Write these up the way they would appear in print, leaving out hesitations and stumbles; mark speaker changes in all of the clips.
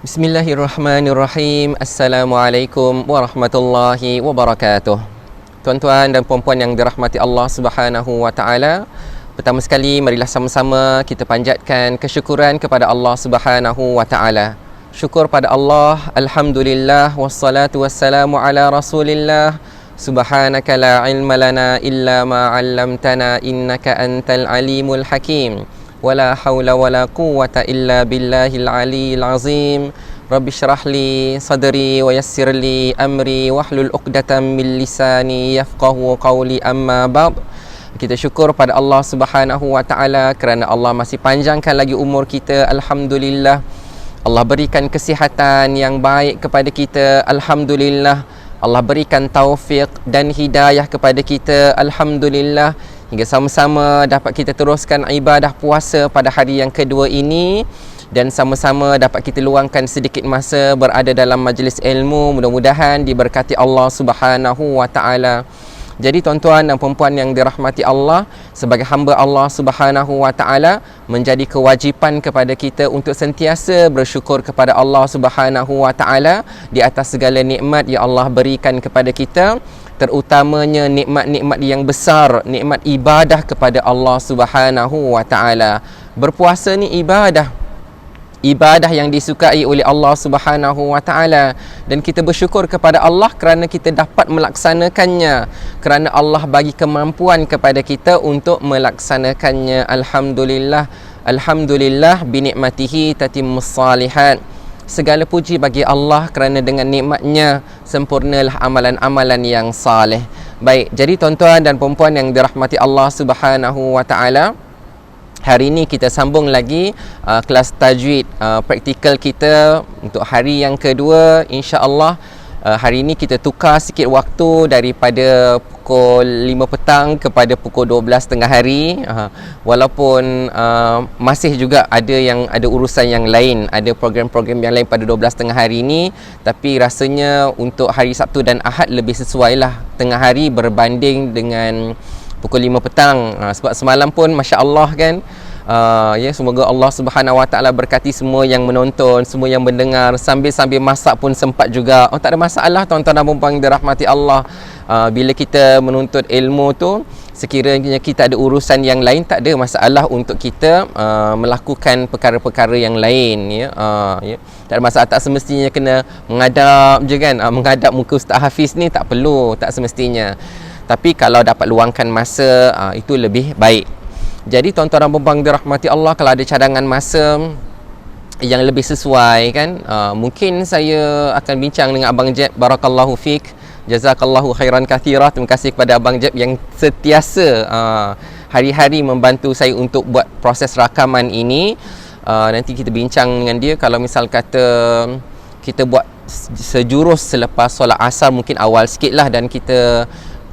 Speaker 1: Bismillahirrahmanirrahim. Assalamualaikum warahmatullahi wabarakatuh. Tuan-tuan dan puan-puan yang dirahmati Allah Subhanahu wa taala, pertama sekali marilah sama-sama kita panjatkan kesyukuran kepada Allah Subhanahu wa taala. Syukur pada Allah, alhamdulillah, wassalatu wassalamu ala Rasulillah. Subhanaka la ilma lana illa ma 'allamtana innaka antal alimul hakim. Wala haula wala quwwata illa billahil aliyil azim. Rabbi syrah li sadri wa yassir li amri wahlul 'uqdatam min lisani yafqahu qawli, amma ba'd. Kita syukur pada Allah Subhanahu wa taala kerana Allah masih panjangkan lagi umur kita, alhamdulillah. Allah berikan kesihatan yang baik kepada kita, alhamdulillah. Allah berikan taufik dan hidayah kepada kita, alhamdulillah. Hingga sama-sama dapat kita teruskan ibadah puasa pada hari yang kedua ini, dan sama-sama dapat kita luangkan sedikit masa berada dalam majlis ilmu. Mudah-mudahan diberkati Allah Subhanahu wa taala. Jadi tuan-tuan dan puan-puan yang dirahmati Allah, sebagai hamba Allah Subhanahu wa taala, menjadi kewajipan kepada kita untuk sentiasa bersyukur kepada Allah Subhanahu wa taala di atas segala nikmat yang Allah berikan kepada kita, terutamanya nikmat-nikmat yang besar, nikmat ibadah kepada Allah Subhanahu wa taala. Berpuasa ni ibadah yang disukai oleh Allah Subhanahu wa taala, dan kita bersyukur kepada Allah kerana kita dapat melaksanakannya, kerana Allah bagi kemampuan kepada kita untuk melaksanakannya. Alhamdulillah, alhamdulillah, binikmatihi tatimmus salihat. Segala puji bagi Allah kerana dengan nikmatnya sempurnalah amalan-amalan yang saleh. Baik, jadi tuan-tuan dan puan-puan yang dirahmati Allah Subhanahu wa taala, hari ini kita sambung lagi kelas tajwid praktikal kita untuk hari yang kedua, insya-Allah. Hari ini kita tukar sikit waktu daripada pukul 5 petang kepada pukul 12 tengah hari. Walaupun masih juga ada urusan yang lain, ada program-program yang lain pada 12 tengah hari ini, tapi rasanya untuk hari Sabtu dan Ahad lebih sesuai lah tengah hari berbanding dengan pukul 5 petang. Sebab semalam pun masya-Allah kan, semoga Allah Subhanahu wa taala berkati semua yang menonton, semua yang mendengar, sambil masak pun sempat juga. Tak ada masalah tuan-tuan dan puan-puan dirahmati Allah. Bila kita menuntut ilmu tu, sekiranya kita ada urusan yang lain, tak ada masalah untuk kita melakukan perkara-perkara yang lain, tak ada masalah. Tak semestinya kena menghadap je kan, menghadap muka Ustaz Hafiz ni tak perlu, tak semestinya. Tapi kalau dapat luangkan masa, itu lebih baik. Jadi tuan-tuan dan puan-puan dirahmati Allah, kalau ada cadangan masa yang lebih sesuai kan, mungkin saya akan bincang dengan Abang Jeb. Barakallahu fiq, jazakallahu khairan kathira. Terima kasih kepada Abang Jeb yang setiasa hari-hari membantu saya untuk buat proses rakaman ini. Nanti kita bincang dengan dia. Kalau misal kata kita buat sejurus selepas solat asar, mungkin awal sikit lah, dan kita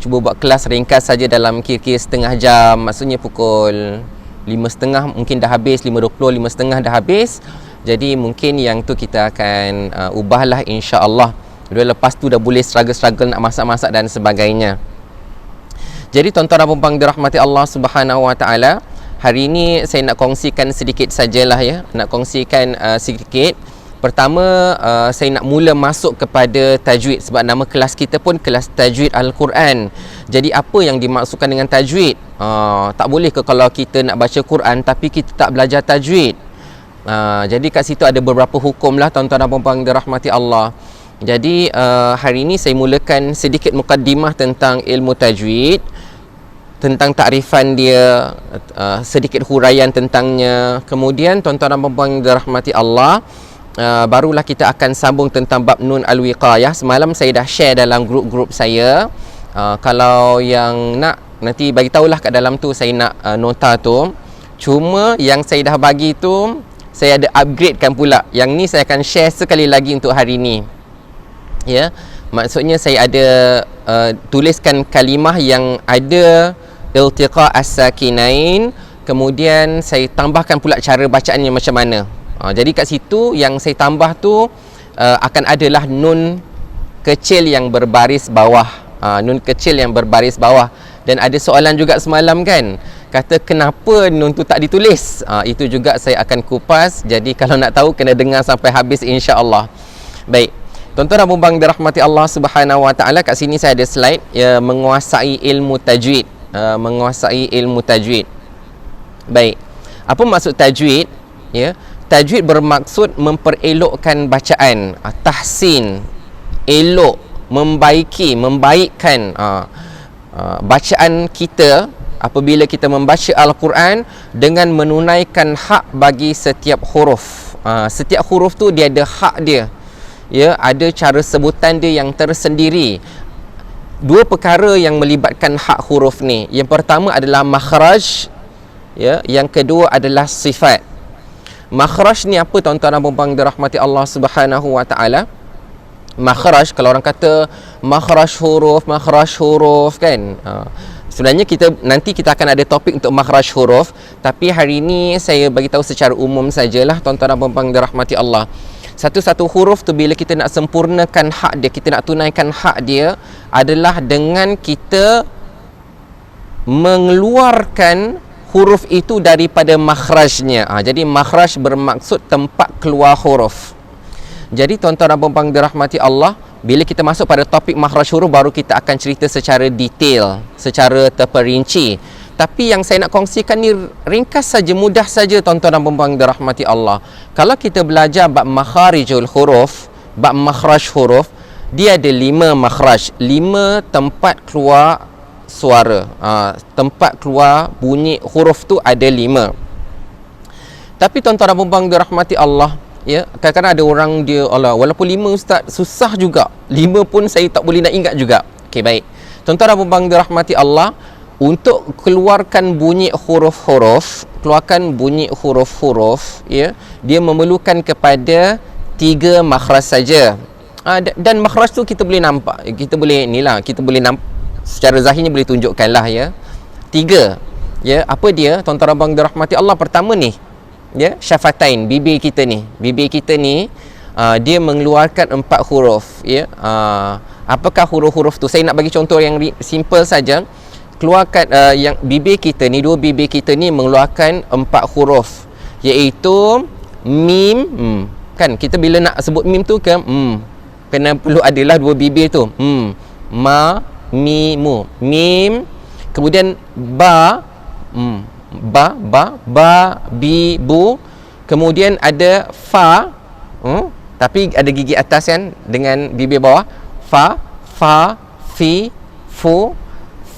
Speaker 1: cuba buat kelas ringkas saja dalam kira-kira setengah jam. Maksudnya pukul 5.30 mungkin dah habis, 5.20, 5.30 dah habis. Jadi mungkin yang tu kita akan ubahlah, insya-Allah. Lepas tu dah boleh struggle nak masak-masak dan sebagainya. Jadi tuan-tuan dan puan-puan dirahmati Allah Subhanahu wa taala, hari ini saya nak kongsikan sedikit sajalah nak kongsikan sedikit. Pertama, saya nak mula masuk kepada tajwid, sebab nama kelas kita pun kelas tajwid Al-Quran. Jadi apa yang dimaksudkan dengan tajwid? Tak boleh ke kalau kita nak baca Quran tapi kita tak belajar tajwid? Jadi kat situ ada beberapa hukum lah tuan-tuan dan puan-puan dirahmati Allah. Jadi hari ini saya mulakan sedikit mukaddimah tentang ilmu tajwid, tentang takrifan dia, sedikit huraian tentangnya. Kemudian tuan-tuan dan puan-puan dirahmati Allah, barulah kita akan sambung tentang bab nun al-wiqayah. Semalam saya dah share dalam grup-grup saya. Kalau yang nak, nanti bagi tahulah kat dalam tu, saya nak nota tu. Cuma yang saya dah bagi tu, saya ada upgradekan pula. Yang ni saya akan share sekali lagi untuk hari ni. Maksudnya saya ada tuliskan kalimah yang ada iltiqa as-sakinain, kemudian saya tambahkan pula cara bacaannya macam mana. Jadi kat situ yang saya tambah tu akan adalah nun kecil yang berbaris bawah. Nun kecil yang berbaris bawah. Dan ada soalan juga semalam kan, kata kenapa nun tu tak ditulis. Itu juga saya akan kupas. Jadi kalau nak tahu kena dengar sampai habis insya-Allah. Baik. Tuan-tuan dan puan-puan dirahmati Allah Subhanahu Wa Taala, kat sini saya ada slide ya, menguasai ilmu tajwid. Menguasai ilmu tajwid. Baik. Apa maksud tajwid? Ya. Tajwid bermaksud memperelokkan bacaan, tahsin, elok, membaikkan bacaan kita apabila kita membaca Al-Quran dengan menunaikan hak bagi setiap huruf. Setiap huruf tu dia ada hak dia. Ya, ada cara sebutan dia yang tersendiri. Dua perkara yang melibatkan hak huruf ni. Yang pertama adalah makhraj, ya, yang kedua adalah sifat. Makhraj ni apa tuan-tuan dan puan-puan dirahmati Allah Subhanahu Wa Taala? Makhraj, kalau orang kata makhraj huruf kan, sebenarnya nanti kita akan ada topik untuk makhraj huruf, tapi hari ini saya bagi tahu secara umum sajalah tuan-tuan dan puan-puan dirahmati Allah. Satu-satu huruf tu bila kita nak sempurnakan hak dia, kita nak tunaikan hak dia adalah dengan kita mengeluarkan huruf itu daripada makhrajnya. Jadi makhraj bermaksud tempat keluar huruf. Jadi tuan-tuan dan puan-puan dirahmati Allah, bila kita masuk pada topik makhraj huruf baru kita akan cerita secara detail, secara terperinci. Tapi yang saya nak kongsikan ni ringkas saja, mudah saja tuan-tuan dan puan-puan dirahmati Allah. Kalau kita belajar bab makharijul huruf, bab makhraj huruf, dia ada 5 makhraj, 5 tempat keluar suara. Tempat keluar bunyi huruf tu ada 5. Tapi tuan-tuan dan puan-puan dirahmati Allah, ya, kadang-kadang ada orang dia, Allah, walaupun 5 ustaz susah juga, 5 pun saya tak boleh nak ingat juga. Okey, baik. Tuan-tuan dan puan-puan dirahmati Allah, untuk keluarkan bunyi huruf-huruf, ya, dia memerlukan kepada 3 makhraj saja. Dan makhraj tu kita boleh nampak, kita boleh nampak secara zahirnya, boleh tunjukkan lah, ya. 3. Ya, apa dia tuan-tuan dan puan dirahmati Allah? Pertama ni, ya, syafatain, bibir kita ni, dia mengeluarkan 4 huruf, ya. Apakah huruf-huruf tu? Saya nak bagi contoh yang simple saja. Keluarkan yang bibir kita ni, 2 bibir kita ni mengeluarkan 4 huruf, iaitu mim. Kan kita bila nak sebut mim tu kan, kena perlu adalah 2 bibir tu, ma, mi, mu. Mim, kemudian ba, bi, bu. Kemudian ada fa, tapi ada gigi atas kan dengan bibir bawah. Fa, fi, fu,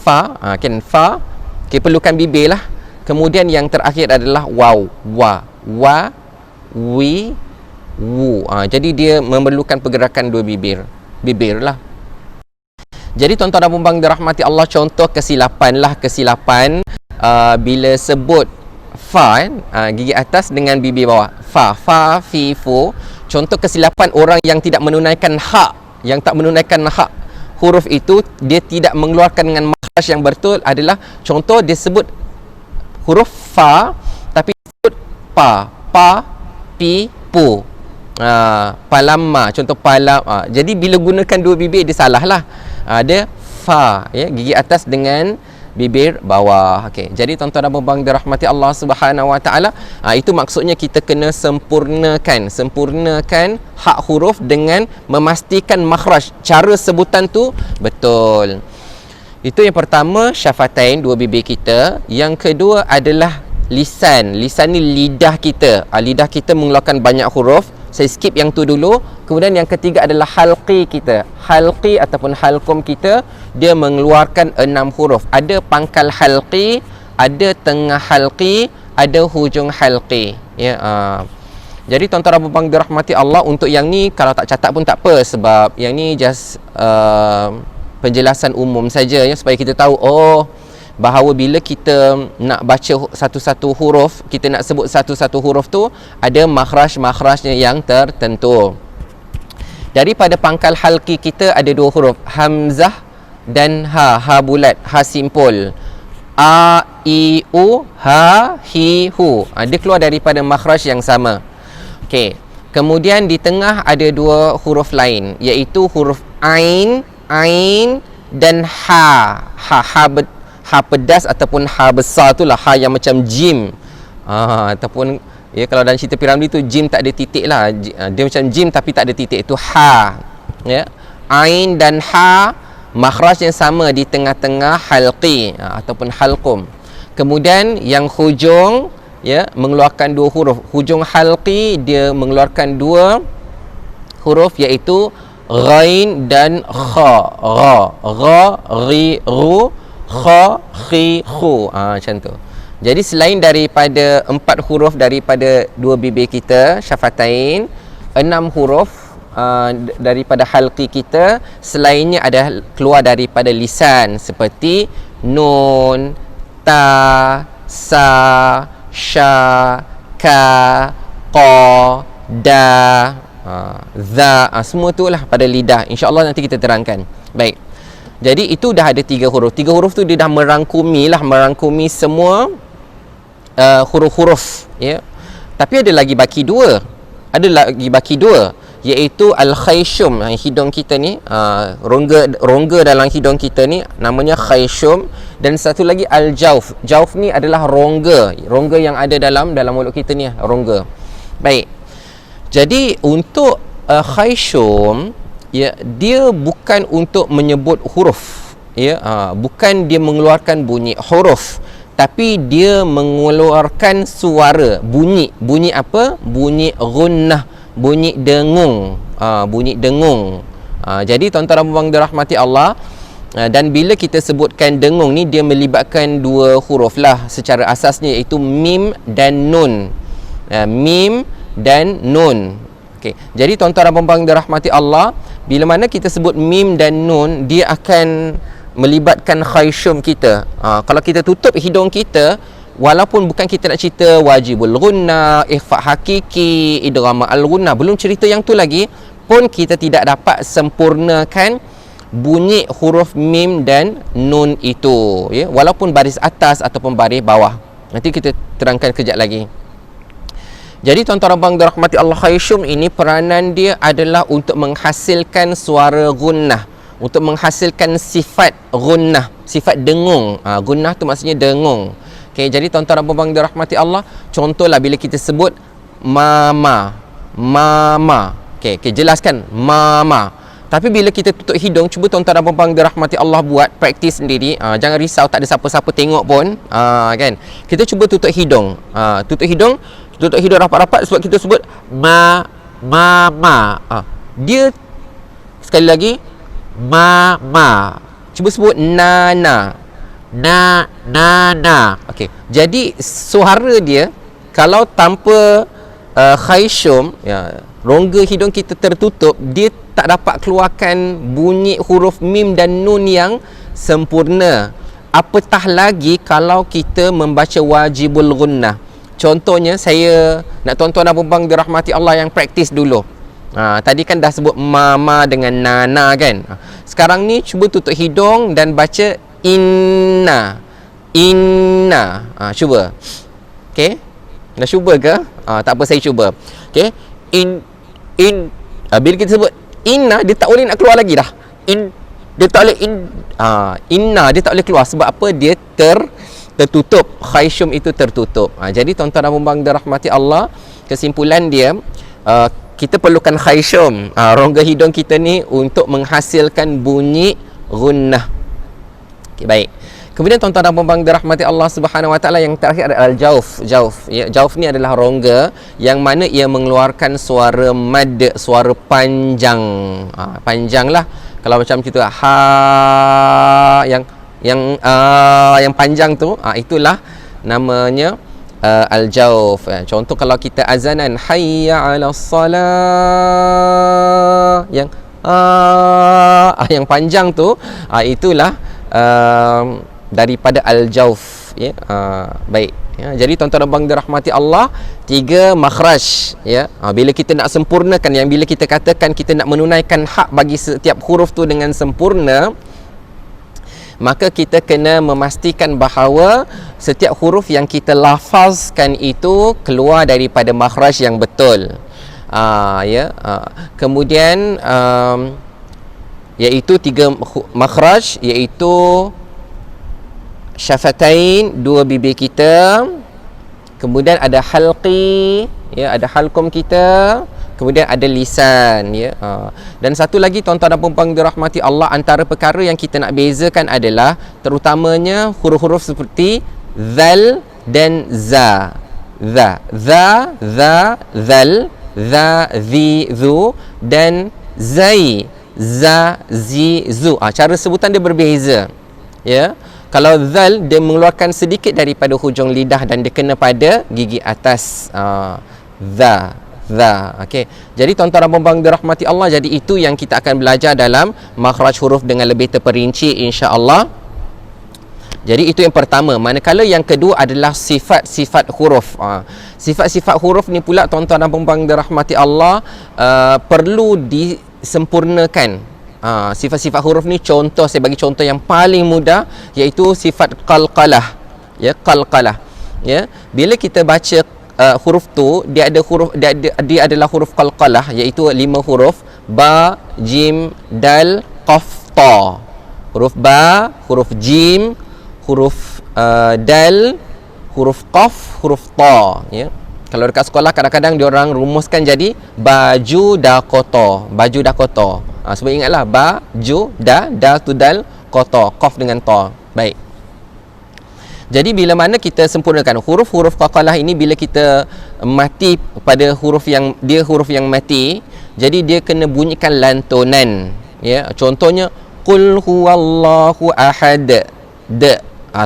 Speaker 1: fa. Kan fa, okay, perlukan bibir lah. Kemudian yang terakhir adalah waw, wa, wi, wu. Jadi dia memerlukan pergerakan 2 bibir lah. Jadi tuan-tuan dan puan-puan dirahmati Allah, contoh kesilapan bila sebut fa, gigi atas dengan bibir bawah, fa, fi, fu. Contoh kesilapan orang yang tidak menunaikan hak, yang tak menunaikan hak huruf itu, dia tidak mengeluarkan dengan makhraj yang betul adalah, contoh dia sebut huruf fa tapi sebut pa, pi, pu. Palama, contoh palam. Jadi bila gunakan 2 bibir dia salah lah. Ada fa, ya, gigi atas dengan bibir bawah. Okey. Jadi tuan-tuan dan puan-puan dirahmati Allah Subhanahu Wa Taala, itu maksudnya kita kena sempurnakan hak huruf dengan memastikan makhraj, cara sebutan tu betul. Itu yang pertama, syafatain, 2 bibir kita. Yang kedua adalah lisan. Lisan ni lidah kita. Lidah kita mengeluarkan banyak huruf. Saya skip yang tu dulu. Kemudian yang ketiga adalah halqi kita. Halqi ataupun halqum kita, dia mengeluarkan 6 huruf. Ada pangkal halqi, ada tengah halqi, ada hujung halqi. Ya, jadi tuan-tuan dan puan-puan dirahmati Allah, untuk yang ni kalau tak catat pun tak apa, sebab yang ni just penjelasan umum saja, ya, supaya kita tahu bahawa bila kita nak baca satu-satu huruf, kita nak sebut satu-satu huruf tu ada makhraj-makhrajnya yang tertentu. Daripada pangkal halqi kita ada 2 huruf, hamzah dan ha bulat, ha simpul. A, I, U, ha, hi, hu. Dia keluar daripada makhraj yang sama. Okey. Kemudian di tengah ada 2 huruf lain, iaitu huruf ain dan ha. ha pedas ataupun ha besar tu lah, ha yang macam jim. Ataupun ya, kalau dalam cerita Piramli tu jim tak ada titik lah, dia macam jim tapi tak ada titik, itu ha. Ya, ain dan ha makhraj yang sama di tengah-tengah halqi ataupun halqum. Kemudian yang hujung ya mengeluarkan dua huruf. Hujung halqi dia mengeluarkan dua huruf, iaitu ghain dan kha. Gha, ri, ru, kha, khi, khu. Macam tu. Jadi selain daripada 4 huruf daripada dua bibir kita, syafatain, 6 huruf daripada halqi kita, selainnya ada keluar daripada lisan, seperti nun, ta, sa, sya, ka, qa, da, za, semua tu lah pada lidah. InsyaAllah nanti kita terangkan. Baik, jadi itu dah ada 3 huruf. 3 huruf tu dia dah merangkumi merangkumi semua huruf-huruf ya. Tapi ada lagi baki 2, iaitu al-khayshum. Hidung kita ni, rongga dalam hidung kita ni namanya khayshum. Dan satu lagi al-jauf. Jauf ni adalah rongga yang ada dalam mulut kita ni, rongga. Baik, jadi untuk khayshum ya, dia bukan untuk menyebut huruf ya, bukan dia mengeluarkan bunyi huruf, tapi dia mengeluarkan suara, bunyi apa? Bunyi gunnah, bunyi dengung, jadi tuan-tuan dan puan dirahmati Allah, dan bila kita sebutkan dengung ni, dia melibatkan 2 huruf lah secara asasnya, iaitu mim dan nun. Mim dan nun. Okey, jadi tuan-tuan dan puan dirahmati Allah, bila mana kita sebut mim dan nun, dia akan melibatkan khayshum kita. Kalau kita tutup hidung kita, walaupun bukan kita nak cerita wajibul gunnah, ikhfa hakiki, idgham al-gunnah, belum cerita yang tu lagi, pun kita tidak dapat sempurnakan bunyi huruf mim dan nun itu ya, walaupun baris atas ataupun baris bawah. Nanti kita terangkan kejap lagi. Jadi tuan-tuan dan puan dirahmati Allah, khayshum ini peranan dia adalah untuk menghasilkan suara gunnah, untuk menghasilkan sifat gunnah, sifat dengung. Gunnah tu maksudnya dengung. Okey, jadi tuan-tuan dan puan dirahmati Allah, contohlah bila kita sebut mama. Okey, jelaskan mama. Tapi bila kita tutup hidung, cuba tuan-tuan dan puan dirahmati Allah buat praktis sendiri. Jangan risau, tak ada siapa-siapa tengok pun. Kan? Kita cuba tutup hidung. Tutup hidung rapat-rapat, sebab kita sebut mama. Dia sekali lagi mama. Cuba sebut nana. Nana. Okey. Jadi suara dia kalau tanpa khayshum ya, rongga hidung kita tertutup, dia tak dapat keluarkan bunyi huruf mim dan nun yang sempurna. Apatah lagi kalau kita membaca wajibul gunnah. Contohnya, saya nak tuan-tuan dan puan dirahmati Allah yang praktis dulu. Tadi kan dah sebut mama dengan nana kan. Sekarang ni cuba tutup hidung dan baca inna. Cuba. Okey. Dah cuba ke? Tak apa, saya cuba. Okey. Bila kita sebut inna, dia tak boleh nak keluar lagi dah. Dia tak boleh inna dia tak boleh keluar. Sebab apa? Dia tertutup. Khayshum itu tertutup. Jadi tuan-tuan dan puan dirahmati Allah, kesimpulan dia, kita perlukan khayshum, rongga hidung kita ni, untuk menghasilkan bunyi gunnah. Okay, baik. Kemudian tuan-tuan dan puan dirahmati Allah Subhanahu Wa Taala, yang terakhir adalah jauf. Ya, jauf ni adalah rongga yang mana ia mengeluarkan suara mad, suara panjang. Panjang lah. Kalau macam gitu, ha, yang panjang tu, itulah namanya al-jauf. Contoh kalau kita azanan, hayya 'alas salah, yang panjang tu, itulah daripada al-jauf ya. Baik ya. Jadi tuan-tuan dan puan dirahmati Allah, 3 makhraj ya. Bila kita nak sempurnakan, yang bila kita katakan kita nak menunaikan hak bagi setiap huruf tu dengan sempurna, maka kita kena memastikan bahawa setiap huruf yang kita lafazkan itu keluar daripada makhraj yang betul. Kemudian iaitu 3 makhraj, iaitu syafatain, dua bibir kita. Kemudian ada halqi, ya, ada halqum kita. Kemudian ada lisan, ya. Dan satu lagi tuan-tuan dan puan-puan dirahmati Allah, antara perkara yang kita nak bezakan adalah terutamanya huruf-huruf seperti zal dan za. Za, zal, za, zi, zu, dan zai, za, zi, zu. Cara sebutan dia berbeza, ya. Kalau zal, dia mengeluarkan sedikit daripada hujung lidah dan dia kena pada gigi atas. Za. Okey. Jadi tuan-tuan dan puan-puan dirahmati Allah, jadi itu yang kita akan belajar dalam makhraj huruf dengan lebih terperinci insya-Allah. Jadi itu yang pertama. Manakala yang kedua adalah sifat-sifat huruf. Sifat-sifat huruf ni pula tuan-tuan dan puan-puan dirahmati Allah perlu disempurnakan. Sifat-sifat huruf ni, contoh, saya bagi contoh yang paling mudah, iaitu sifat qalqalah. Ya, qalqalah. Ya, bila kita baca huruf tu, dia adalah huruf qalqalah, iaitu 5 huruf: ba, jim, dal, qaf, ta. Huruf ba, huruf jim, huruf dal, huruf qaf, huruf ta, ya. Kalau dekat sekolah kadang-kadang dia orang rumuskan jadi baju dakota, baju dakota. Sebab ingatlah baju dal tu dal, qata, qaf dengan ta. Baik. Jadi bila mana kita sempurnakan huruf-huruf qalqalah ini, bila kita mati pada huruf yang mati, jadi dia kena bunyikan lantunan, ya. Contohnya qul huwallahu ahad,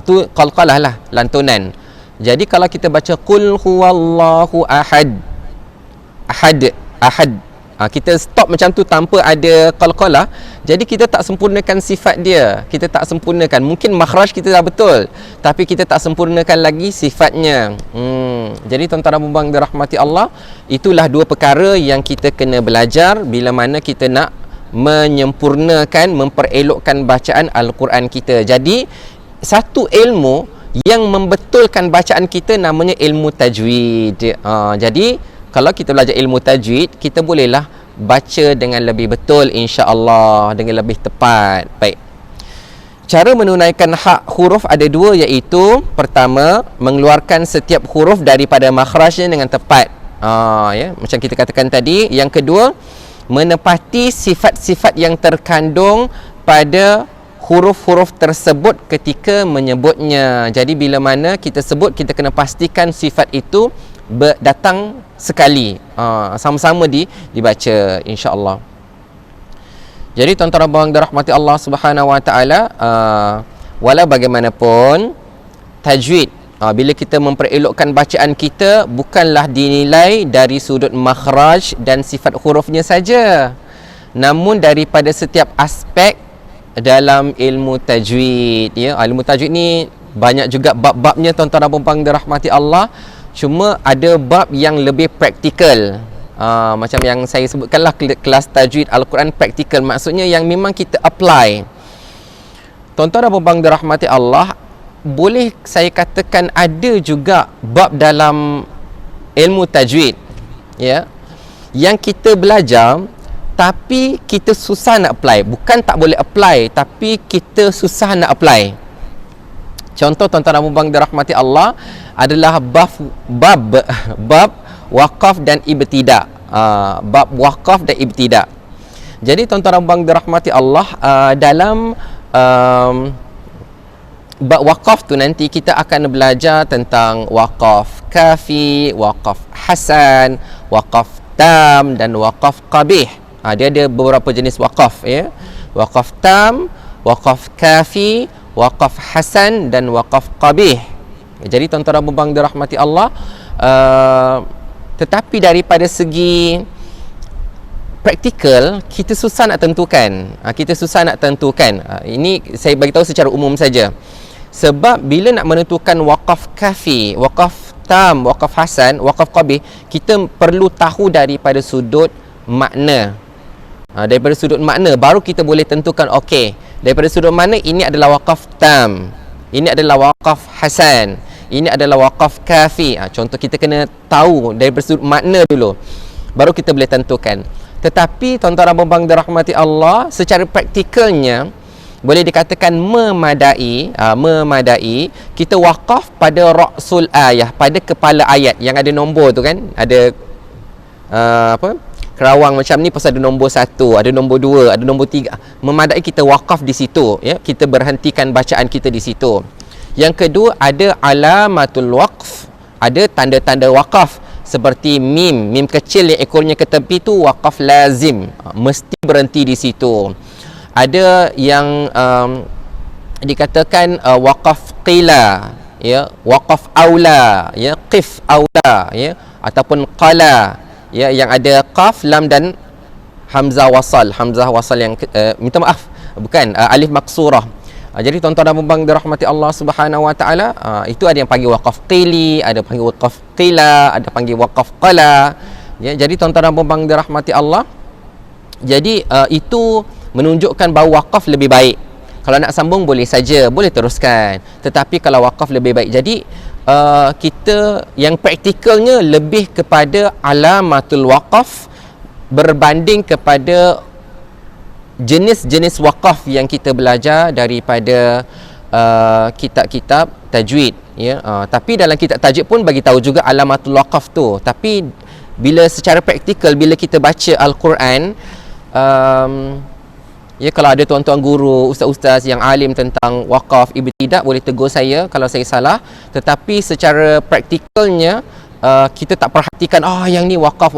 Speaker 1: tu qalqalah lah, lantunan. Jadi kalau kita baca qul huwallahu ahad, kita stop macam tu tanpa ada qalqalah, jadi kita tak sempurnakan sifat dia, kita tak sempurnakan. Mungkin makhraj kita dah betul, tapi kita tak sempurnakan lagi sifatnya. Jadi tuan-tuan dan puan-puan dirahmati Allah, itulah dua perkara yang kita kena belajar bila mana kita nak menyempurnakan, memperelokkan bacaan Al-Quran kita. Jadi satu ilmu yang membetulkan bacaan kita namanya ilmu tajwid. Jadi kalau kita belajar ilmu tajwid, kita bolehlah baca dengan lebih betul insya-Allah, dengan lebih tepat. Baik. Cara menunaikan hak huruf ada dua, iaitu pertama, mengeluarkan setiap huruf daripada makhrajnya dengan tepat. Ya, macam kita katakan tadi. Yang kedua, menepati sifat-sifat yang terkandung pada huruf-huruf tersebut ketika menyebutnya. Jadi bila mana kita sebut, kita kena pastikan sifat itu datang sekali, sama-sama dibaca insya-Allah. Jadi tuan-tuan dan puan dirahmati Allah Subhanahu wa taala, walau bagaimanapun tajwid, bila kita memperelokkan bacaan kita, bukanlah dinilai dari sudut makhraj dan sifat hurufnya saja, namun daripada setiap aspek dalam ilmu tajwid, ya. Ilmu tajwid ni banyak juga bab-babnya tuan-tuan dan puan dirahmati Allah. Cuma ada bab yang lebih praktikal, macam yang saya sebutkanlah, kelas tajwid Al-Quran praktikal, maksudnya yang memang kita apply. Tuan-tuan dan puan dirahmati Allah, boleh saya katakan ada juga bab dalam ilmu tajwid, ya, yang kita belajar tapi kita susah nak apply. Bukan tak boleh apply, tapi kita susah nak apply. Contoh tuan-tuan dan puan dirahmati Allah adalah bab waqaf dan ibtida. Bab waqaf dan ibtida. Jadi tuan-tuan dan puan dirahmati Allah, dalam bab waqaf tu nanti kita akan belajar tentang waqaf kafi, waqaf hasan, waqaf tam dan waqaf qabih. Dia ada beberapa jenis waqaf, ya. Waqaf tam, waqaf kafi, waqaf hasan dan waqaf qabih. Jadi tuan-tuan dan puan dirahmati Allah, tetapi daripada segi praktikal kita susah nak tentukan. Ini saya bagi tahu secara umum saja. Sebab bila nak menentukan waqaf kafi, waqaf tam, waqaf hasan, waqaf qabih, kita perlu tahu daripada sudut makna. Daripada sudut makna baru kita boleh tentukan, okey, daripada sudut mana ini adalah waqaf tam, ini adalah waqaf hasan, ini adalah waqaf kafi. Contoh, kita kena tahu daripada sudut makna dulu, baru kita boleh tentukan. Tetapi tuan-tuan dan puan dirahmati Allah, secara praktikalnya boleh dikatakan memadai, kita wakaf pada ra'sul ayah, pada kepala ayat yang ada nombor tu kan, ada kerawang macam ni pasal ada nombor 1, ada nombor 2, ada nombor 3. Memadai kita wakaf di situ, ya, kita berhentikan bacaan kita di situ. Yang kedua, ada alamatul waqf, ada tanda-tanda wakaf seperti mim kecil yang ekornya ke tepi tu wakaf lazim, mesti berhenti di situ. Ada yang dikatakan wakaf qila, ya, wakaf aula, ya, qif aula, ya, ataupun qala, ya, yang ada qaf, lam dan hamzah wasal yang minta maaf, bukan alif maksurah. Jadi tuan-tuan dan puan-puan dirahmati Allah Subhanahu wa taala, itu ada yang panggil waqaf qili, ada panggil waqaf qila, ada panggil waqaf qala, ya. Jadi tuan-tuan dan puan-puan dirahmati Allah, jadi itu menunjukkan bahawa wakaf lebih baik. Kalau nak sambung boleh saja, boleh teruskan, tetapi kalau wakaf lebih baik. Jadi kita yang praktikalnya lebih kepada alamatul waqaf berbanding kepada jenis-jenis wakaf yang kita belajar daripada kitab-kitab tajwid, ya. Tapi dalam kitab tajwid pun bagi tahu juga alamatul waqaf tu. Tapi bila secara praktikal, bila kita baca Al-Quran, ya, kalau ada tuan-tuan guru, ustaz-ustaz yang alim tentang wakaf ibtidak, boleh tegur saya kalau saya salah. Tetapi secara praktikalnya, kita tak perhatikan, yang ni wakaf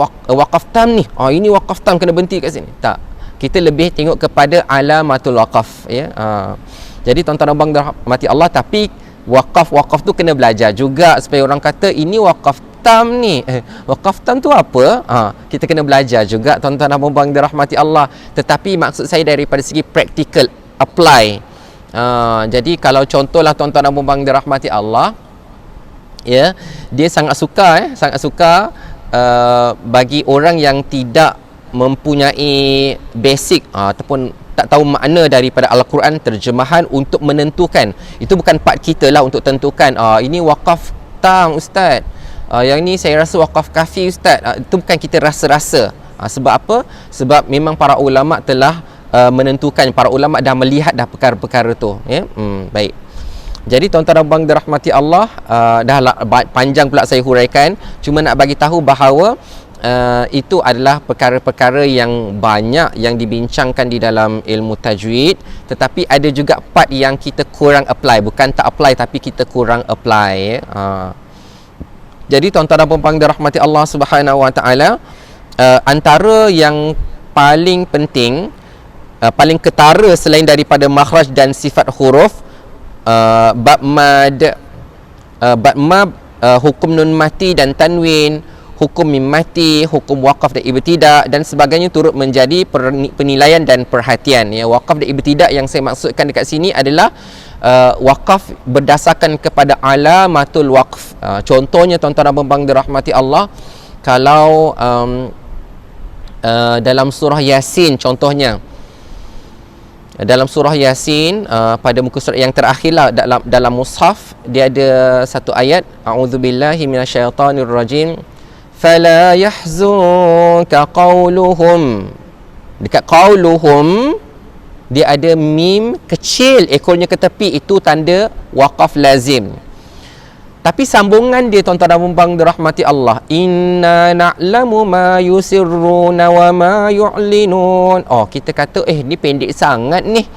Speaker 1: tam ni, ini wakaf tam kena berhenti kat sini. Tak, kita lebih tengok kepada alamatul waqaf, ya. Jadi tuan-tuan dan puan dirahmati Allah, tapi wakaf tu kena belajar juga supaya orang kata ini wakaf tam ni, wakaf tam tu apa? Kita kena belajar juga tuan-tuan dan puan-puan dirahmati Allah. Tetapi maksud saya daripada segi practical apply. Jadi kalau contohlah tuan-tuan dan puan-puan dirahmati Allah, ya, dia sangat suka bagi orang yang tidak mempunyai basic ataupun tak tahu makna daripada Al-Quran terjemahan untuk menentukan. Itu bukan part kita lah untuk tentukan ini wakaf tam ustaz, yang ni saya rasa wakaf kafi ustaz. Itu bukan kita rasa-rasa. Sebab apa? Sebab memang para ulama telah menentukan, para ulama dah melihat dah perkara-perkara tu, ya. Baik. Jadi tuan-tuan dan puan dirahmati Allah, dah panjang pula saya huraikan, cuma nak bagi tahu bahawa itu adalah perkara-perkara yang banyak yang dibincangkan di dalam ilmu tajwid, tetapi ada juga part yang kita kurang apply, bukan tak apply tapi kita kurang apply, ya. Jadi tuan-tuan dan puan-puan dirahmati Allah Subhanahu wa taala, antara yang paling penting, paling ketara selain daripada makhraj dan sifat huruf, bab mad, hukum nun mati dan tanwin, hukum mim mati, hukum wakaf dan ibtidak dan sebagainya turut menjadi penilaian dan perhatian, ya. Wakaf dan ibtidak yang saya maksudkan dekat sini adalah wakaf berdasarkan kepada alamatul waqf. Contohnya tuan-tuan dan puan-puan dirahmati Allah, kalau dalam surah Yasin contohnya, dalam surah Yasin pada muka surat yang terakhir lah, dalam mushaf dia ada satu ayat, a'udzubillahi minasyaitonirrajim, fala yahzunka qauluhum. Dekat qauluhum dia ada mim kecil ekornya ke tepi, itu tanda waqaf lazim. Tapi sambungan dia tuan-tuan dan puan-puan dirahmati Allah, inna na'lamu ma yusirruna wa ma yu'linun. Kita kata ni pendek sangat ni.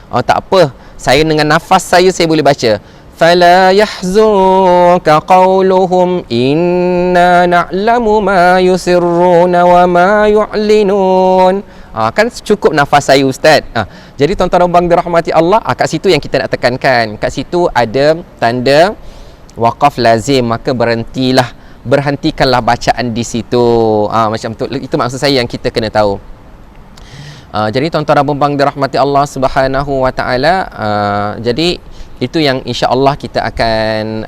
Speaker 1: Tak apa, saya dengan nafas saya boleh baca, fala yahzunka qauluhum inna na'lamu ma yusirruna wa ma yu'linun. Kan cukup nafas saya ustaz. Jadi tuan-tuan dan puan dirahmati Allah, kat situ yang kita nak tekankan. Kat situ ada tanda waqaf lazim, maka berhentikanlah bacaan di situ. Macam tu. Itu maksud saya yang kita kena tahu. Jadi tuan-tuan dan puan dirahmati Allah Subhanahu wa taala, jadi itu yang insya-Allah kita akan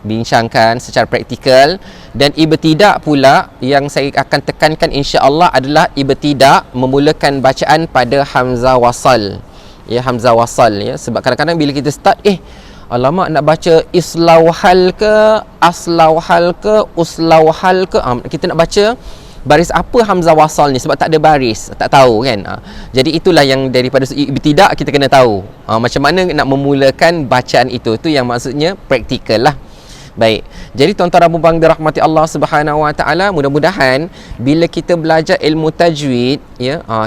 Speaker 1: bincangkan secara praktikal. Dan ibtidak pula yang saya akan tekankan insya-Allah adalah ibtidak memulakan bacaan pada hamzah wasal. Ya, hamzah wasal, ya. Sebab kadang-kadang bila kita start alamak nak baca islauhal ke, aslauhal ke, uslauhal ke, kita nak baca baris apa hamzah wasal ni, sebab tak ada baris, tak tahu kan. Jadi itulah yang daripada ibtidak kita kena tahu macam mana nak memulakan bacaan itu yang maksudnya praktikal lah. Baik, jadi tuan-tuan dan puan-puan dirahmati Allah Subhanahu Wa Taala, mudah-mudahan bila kita belajar ilmu tajwid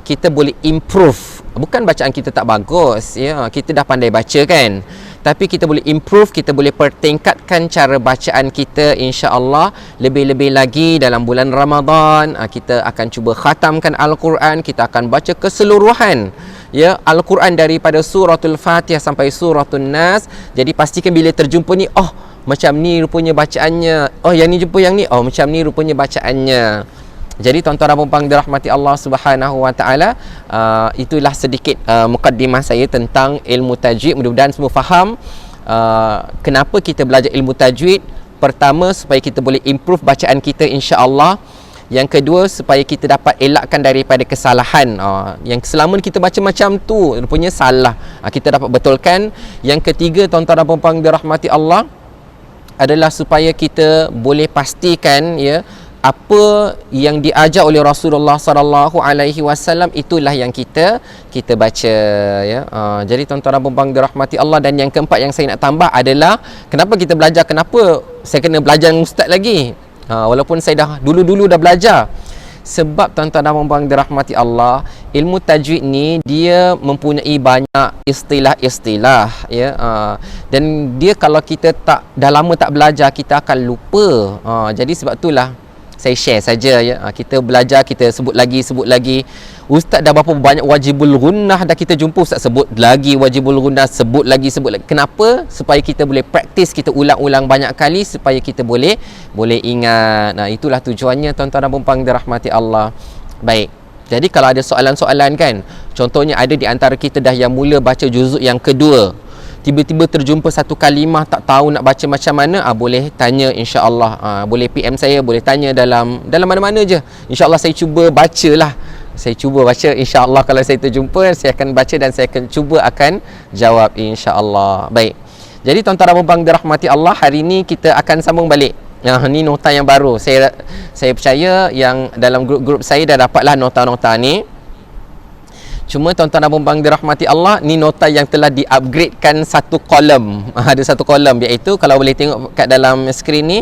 Speaker 1: kita boleh improve. Bukan bacaan kita tak bagus kita dah pandai baca kan, tapi kita boleh improve, kita boleh pertingkatkan cara bacaan kita, insya-Allah lebih-lebih lagi dalam bulan Ramadan. Kita akan cuba khatamkan Al-Quran, kita akan baca keseluruhan Al-Quran daripada suratul Fatihah sampai suratul Nas. Jadi pastikan bila terjumpa ni, macam ni rupanya bacaannya, yang ni jumpa yang ni, macam ni rupanya bacaannya. Jadi tuan-tuan dan puan-puan dirahmati Allah Subhanahu Wa Taala, itulah sedikit mukaddimah saya tentang ilmu tajwid. Mudah-mudahan semua faham kenapa kita belajar ilmu tajwid. Pertama, supaya kita boleh improve bacaan kita, insya-Allah. Yang kedua, supaya kita dapat elakkan daripada kesalahan yang selama kita baca macam tu rupanya salah, kita dapat betulkan. Yang ketiga, tuan-tuan dan puan-puan dirahmati Allah, adalah supaya kita boleh pastikan apa yang diajar oleh Rasulullah sallallahu alaihi wasallam itulah yang kita baca jadi tuan-tuan dan puan-puan dirahmati Allah. Dan yang keempat yang saya nak tambah adalah, kenapa kita belajar, kenapa saya kena belajar dengan ustaz lagi walaupun saya dah dulu dah belajar. Sebab tuan-tuan dan puan-puan dirahmati Allah, ilmu tajwid ni dia mempunyai banyak istilah-istilah dan dia kalau kita dah lama tak belajar, kita akan lupa. Jadi sebab itulah saya share saja kita belajar, kita sebut lagi. Ustaz dah berapa banyak wajibul gunnah dah kita jumpa, ustaz sebut lagi wajibul gunnah, sebut lagi. Kenapa? Supaya kita boleh praktis, kita ulang-ulang banyak kali supaya kita boleh ingat. Itulah tujuannya tuan-tuan dan puan-puan dirahmati Allah. Baik, jadi kalau ada soalan-soalan kan, contohnya ada di antara kita dah yang mula baca juzuk yang kedua, tiba-tiba terjumpa satu kalimah tak tahu nak baca macam mana, boleh tanya, insya-Allah. Boleh PM saya, boleh tanya dalam mana-mana je. Insya-Allah saya cuba bacalah. Saya cuba baca, insya-Allah kalau saya terjumpa, saya akan baca dan saya akan cuba akan jawab, insya-Allah. Baik. Jadi tuan-tuan dan puan-puan dirahmati Allah, hari ini kita akan sambung balik. Ni nota yang baru. Saya percaya yang dalam grup-grup saya dah dapatlah nota-nota ni. Cuma tuan-tuan dan puan-puan dirahmati Allah, ni nota yang telah di-upgradekan satu kolom. Ada satu kolom, iaitu kalau boleh tengok kat dalam skrin ni,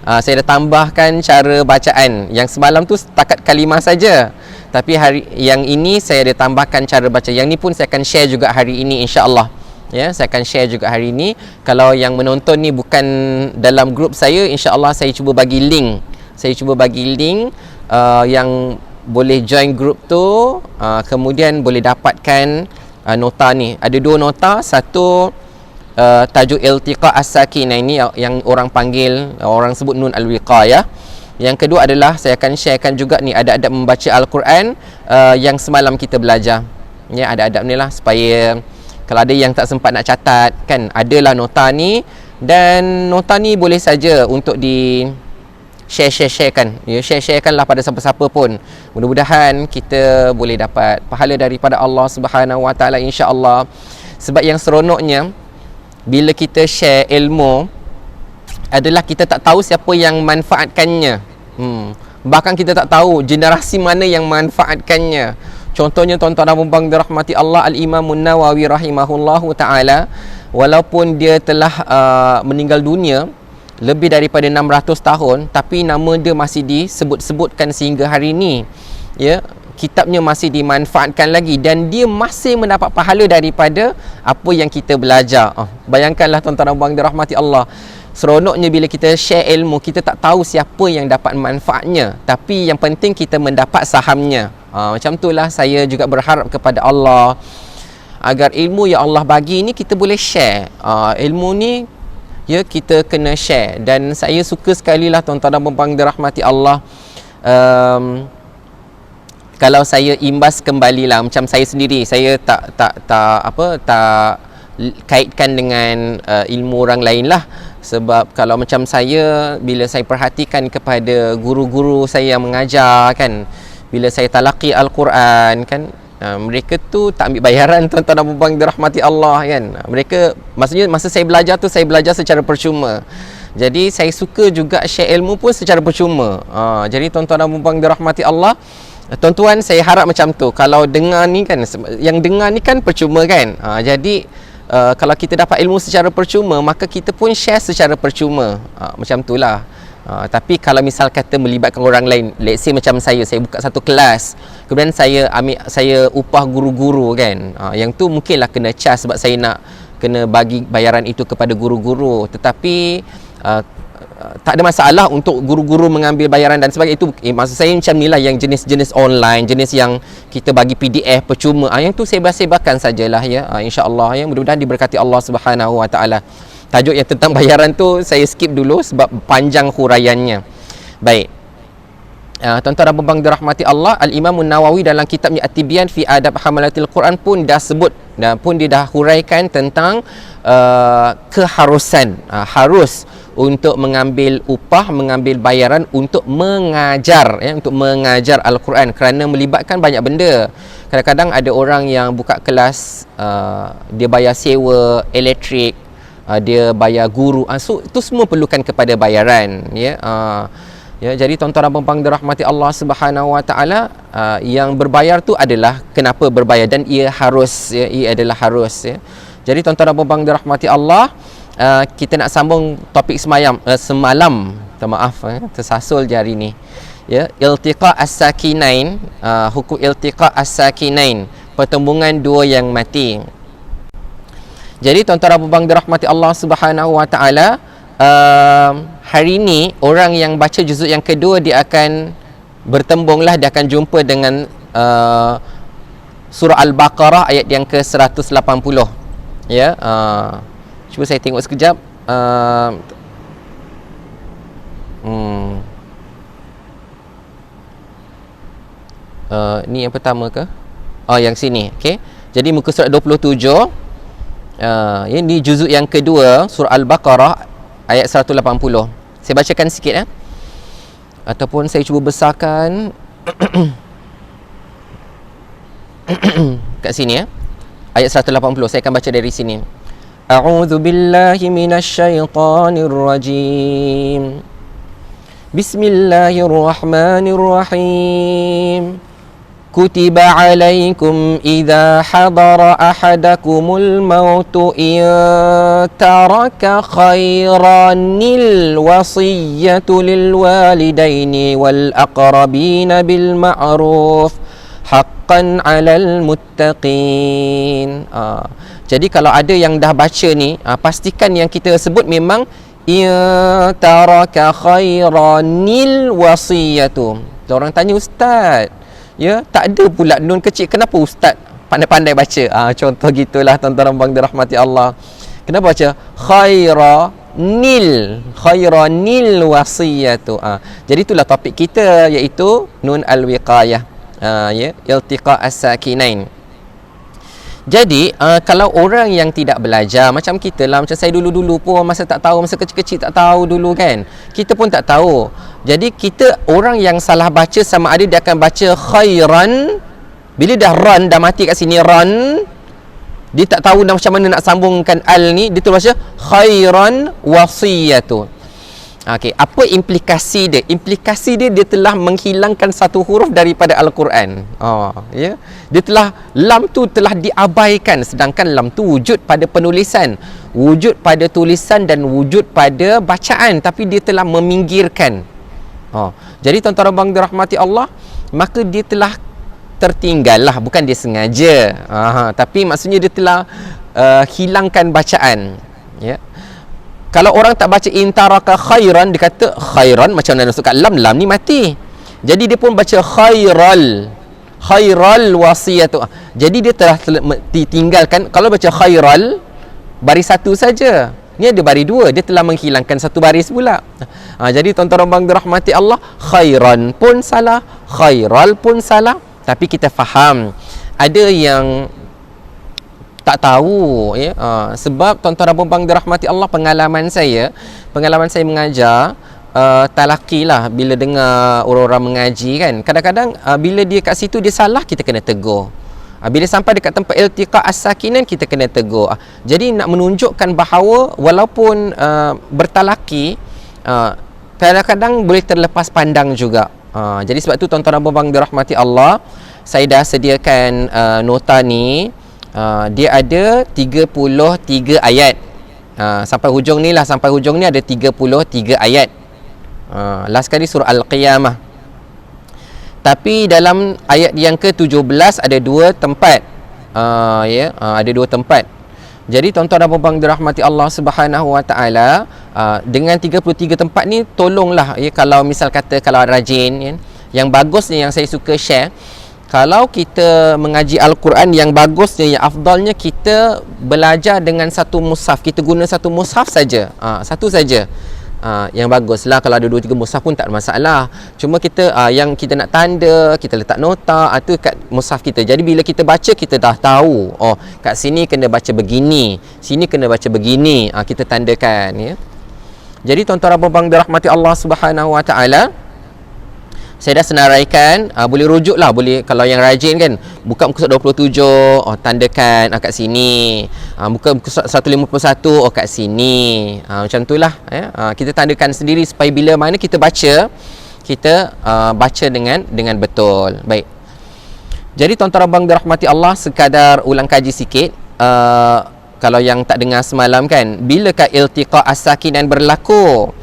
Speaker 1: saya dah tambahkan cara bacaan. Yang semalam tu setakat kalimah saja, tapi hari yang ini saya ada tambahkan cara baca. Yang ni pun saya akan share juga hari ini, insya-Allah. Saya akan share juga hari ini. Kalau yang menonton ni bukan dalam grup saya, insya-Allah saya cuba bagi link. Yang boleh join grup tu, kemudian boleh dapatkan nota ni. Ada dua nota, satu tajuk iltiqa as-sakin, ini yang orang panggil, orang sebut nun al-wiqayah. Yang kedua adalah saya akan sharekan juga ni adab-adab membaca Al-Quran yang semalam kita belajar. Adab-adab ni lah, supaya kalau ada yang tak sempat nak catat kan, adalah nota ni. Dan nota ni boleh saja untuk di sharekan. Sharekanlah pada siapa-siapa pun. Mudah-mudahan kita boleh dapat pahala daripada Allah Subhanahu Wa Taala, insya-Allah. Sebab yang seronoknya bila kita share ilmu adalah kita tak tahu siapa yang manfaatkannya. Bahkan kita tak tahu generasi mana yang manfaatkannya. Contohnya tuan-tuan dan puan-puan dirahmati Allah, Al-Imam An-Nawawi rahimahullahu taala, walaupun dia telah meninggal dunia lebih daripada 600 tahun, tapi nama dia masih disebut-sebutkan sehingga hari ini. Kitabnya masih dimanfaatkan lagi dan dia masih mendapat pahala daripada apa yang kita belajar. Bayangkanlah tuan-tuan dan puan dirahmati Allah. Seronoknya bila kita share ilmu, kita tak tahu siapa yang dapat manfaatnya, tapi yang penting kita mendapat sahamnya. Macam itulah saya juga berharap kepada Allah agar ilmu yang Allah bagi ni kita boleh share. Ilmu ni kita kena share. Dan saya suka sekali lah tuan-tuan dan puan dirahmati Allah, kalau saya imbas kembali lah, macam saya sendiri, saya tak kaitkan dengan ilmu orang lain lah. Sebab kalau macam saya, bila saya perhatikan kepada guru-guru saya yang mengajar kan, bila saya talaqi Al-Quran kan, mereka tu tak ambil bayaran tuan-tuan dan puan dirahmati Allah kan. Mereka, maksudnya masa saya belajar tu, saya belajar secara percuma. Jadi saya suka juga share ilmu pun secara percuma. Jadi tuan-tuan dan puan-puan dirahmati Allah, tuan-tuan saya harap macam tu. Kalau dengar ni kan, yang dengar ni kan percuma kan. Jadi kalau kita dapat ilmu secara percuma, maka kita pun share secara percuma. Macam tu lah. Tapi kalau misal kata melibatkan orang lain, let's say macam saya buka satu kelas, kemudian saya upah guru-guru kan, yang tu mungkinlah kena charge sebab saya nak kena bagi bayaran itu kepada guru-guru. Tetapi tak ada masalah untuk guru-guru mengambil bayaran dan sebagainya. Itu maksud saya macam ni lah, yang jenis-jenis online, jenis yang kita bagi PDF percuma, yang tu sebar-sebarkan sajalah ya, insya-Allah ya. Mudah-mudahan diberkati Allah Subhanahu Wa Taala. Tajuk yang tentang bayaran tu saya skip dulu sebab panjang huraiannya. Baik. Tuan-tuan dan puan-puan dirahmati Allah, Al-Imam An-Nawawi dalam kitabnya At-Tibyan fi Adab Hamalatil Quran pun dah sebut dan pun dia dah huraikan tentang keharusan, harus untuk mengambil upah, mengambil bayaran untuk mengajar ya, untuk mengajar Al-Quran, kerana melibatkan banyak benda. Kadang-kadang ada orang yang buka kelas, dia bayar sewa elektrik, dia bayar guru, so itu semua perlukan kepada bayaran ya. Ya, jadi tuan-tuan dan puan-puan dirahmati Allah Subhanahu Wa Taala, yang berbayar tu adalah kenapa berbayar, dan ia harus ya, ia adalah harus ya. Jadi tuan-tuan dan puan-puan dirahmati Allah, kita nak sambung topik semalam, tersasul je hari ni ya, iltiqa as-sakinain, hukum iltiqa as-sakinain, pertembungan dua yang mati. Jadi tuan-tuan dan puan-puan dirahmati Allah Subhanahu Wa Taala, hari ini orang yang baca juzuk yang kedua, dia akan bertembunglah, dia akan jumpa dengan surah Al-Baqarah ayat yang ke-180 ya. Cuba saya tengok sekejap. Ni yang pertama ke? Yang sini. Okey. Jadi muka surat 27. Ini juzuk yang kedua surah Al-Baqarah ayat 180. Saya bacakan sikit ya. Ataupun saya cuba besarkan kat sini ya. Ayat 180 saya akan baca dari sini. A'udzu billahi minasyaitonir rajim. Bismillahirrahmanirrahim. كتب عليكم إذا حضر أحدكم الموت إن ترك خيرا الوصية للوالدين والأقربين بالمعروف حقا على المتقين. Jadi kalau ada yang dah baca ni, pastikan yang kita sebut memang in taraka khairanil wasiyatu. Orang tanya, ustaz, ya, tak ada pula nun kecil. Kenapa ustaz pandai-pandai baca? Contoh gitulah tuan-tuan dan puan dirahmati Allah. Kenapa baca khairanil wasiyatu? Jadi itulah topik kita, iaitu nun al-wiqayah, ya, iltiqa as-sakinain. Jadi kalau orang yang tidak belajar macam kita lah, macam saya dulu-dulu pun masa tak tahu, masa kecil-kecil tak tahu dulu kan, kita pun tak tahu. Jadi kita, orang yang salah baca, sama ada dia akan baca khairan, bila dah ran, dah mati kat sini ran, dia tak tahu dah macam mana nak sambungkan al ni, dia terus baca khairan wasiyatu. Okey, apa implikasi dia? Implikasi dia telah menghilangkan satu huruf daripada Al-Quran. Ya. Dia telah, lam tu telah diabaikan, sedangkan lam tu wujud pada penulisan, wujud pada tulisan dan wujud pada bacaan, tapi dia telah meminggirkan. Jadi tuan-tuan dan puan dirahmati Allah, maka dia telah tertinggal lah, bukan dia sengaja. Tapi maksudnya dia telah hilangkan bacaan. Ya. Kalau orang tak baca intaraka khairan, dia kata khairan macam mana masuk kat lam, lam ni mati. Jadi dia pun baca khairal wasiyatu. Jadi dia telah ditinggalkan. Kalau baca khairal, baris satu saja. Ni ada baris dua, dia telah menghilangkan satu baris pula. Jadi tuan-tuan dan puan dirahmati Allah, khairan pun salah, khairal pun salah. Tapi kita faham, ada yang tak tahu ya. Sebab tuan-tuan dan puan dirahmati Allah, pengalaman saya mengajar talaki lah, bila dengar orang-orang mengaji kan, kadang-kadang bila dia kat situ dia salah, kita kena tegur. Bila sampai dekat tempat iltiqa as-sakinan, kita kena tegur. Jadi nak menunjukkan bahawa walaupun bertalaki, kadang-kadang boleh terlepas pandang juga. Jadi sebab tu tuan-tuan dan puan-puan dirahmati Allah, saya dah sediakan nota ni. Dia ada 33 ayat. Sampai hujung ni lah, sampai hujung ni ada 33 ayat. Last kali surah Al-Qiyamah. Tapi dalam ayat yang ke-17 ada dua tempat. Ada dua tempat. Jadi tuan-tuan dan puan-puan dirahmati Allah Subhanahu wa taala, dengan 33 tempat ni tolonglah kalau misal kata kalau rajin, yang bagusnya yang saya suka share, kalau kita mengaji Al-Quran, yang bagusnya, yang afdalnya kita belajar dengan satu mushaf. Kita guna satu mushaf saja. Satu saja. Yang baguslah. Kalau ada 2-3 mushaf pun tak ada masalah. Cuma kita yang kita nak tanda, kita letak nota itu kat mushaf kita. Jadi bila kita baca, kita dah tahu, oh kat sini kena baca begini, sini kena baca begini. Kita tandakan, ya. Jadi tuan-tuan dan puan-puan dirahmati Allah Subhanahu wa taala, saya dah senaraikan, boleh rujuk lah, boleh kalau yang rajin kan, buka muka surat 27, tandakan kat sini, buka muka surat 151, kat sini, macam tu lah, kita tandakan sendiri supaya bila mana kita baca, kita baca dengan betul. Baik, jadi tuan-tuan dan puan dirahmati Allah, sekadar ulang kaji sikit. Kalau yang tak dengar semalam kan, bilakah iltiqa as-sakinan berlaku?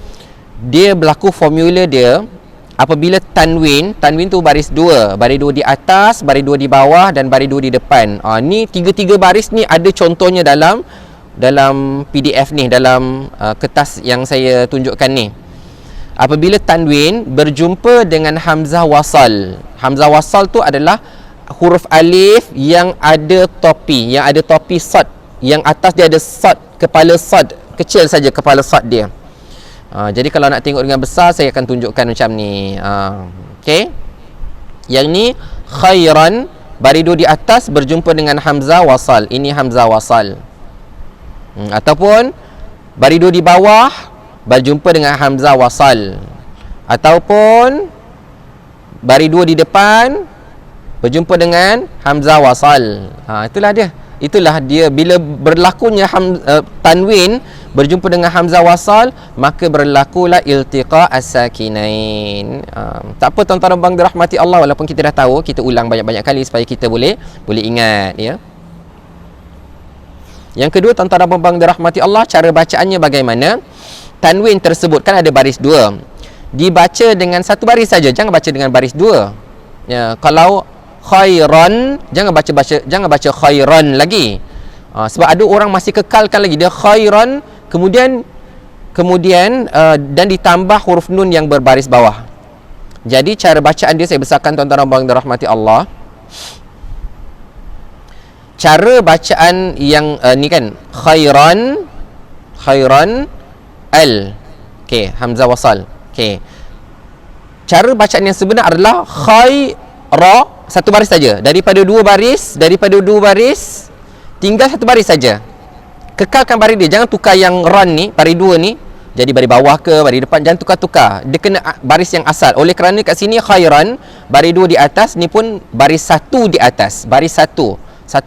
Speaker 1: Dia berlaku, formula dia apabila tanwin tu baris dua di atas, baris dua di bawah dan baris dua di depan. Ni tiga-tiga baris ni ada contohnya dalam PDF ni, dalam kertas yang saya tunjukkan ni. Apabila tanwin berjumpa dengan hamzah wasal. Hamzah wasal tu adalah huruf alif yang ada topi, sad. Yang atas dia ada sad, kepala sad, kecil saja kepala sad dia. Jadi kalau nak tengok dengan besar, saya akan tunjukkan macam ni. Okey. Yang ni khairan, baris dua di atas berjumpa dengan hamzah wasal. Ini hamzah wasal. Ataupun baris dua di bawah berjumpa dengan hamzah wasal. Ataupun baris dua di depan berjumpa dengan hamzah wasal. Itulah dia. Itulah dia, bila berlakunya tanwin berjumpa dengan hamzah wasal, maka berlakulah iltiqa as-sakinain. Tak apa tuan-tuan dan puan dirahmati Allah, walaupun kita dah tahu, kita ulang banyak-banyak kali supaya kita boleh ingat, ya. Yang kedua, tuan-tuan dan puan dirahmati Allah, cara bacaannya bagaimana? Tanwin tersebut kan ada baris dua, dibaca dengan satu baris saja, jangan baca dengan baris dua. Ya, kalau khairan, jangan baca khairan lagi. Sebab ada orang masih kekalkan lagi, dia khairan kemudian dan ditambah huruf nun yang berbaris bawah. Jadi cara bacaan dia, saya besarkan tuan-tuan dan puan dirahmati Allah. Cara bacaan yang ni kan, khairan al, okey, hamzah wasal. Okey, cara bacaan yang sebenar adalah khaira, satu baris saja. Daripada dua baris tinggal satu baris saja. Kekalkan baris dia, jangan tukar yang ran ni, baris dua ni jadi baris bawah ke baris depan, jangan tukar-tukar. Dia kena baris yang asal. Oleh kerana kat sini khairan, baris dua di atas, ni pun baris satu di atas, baris satu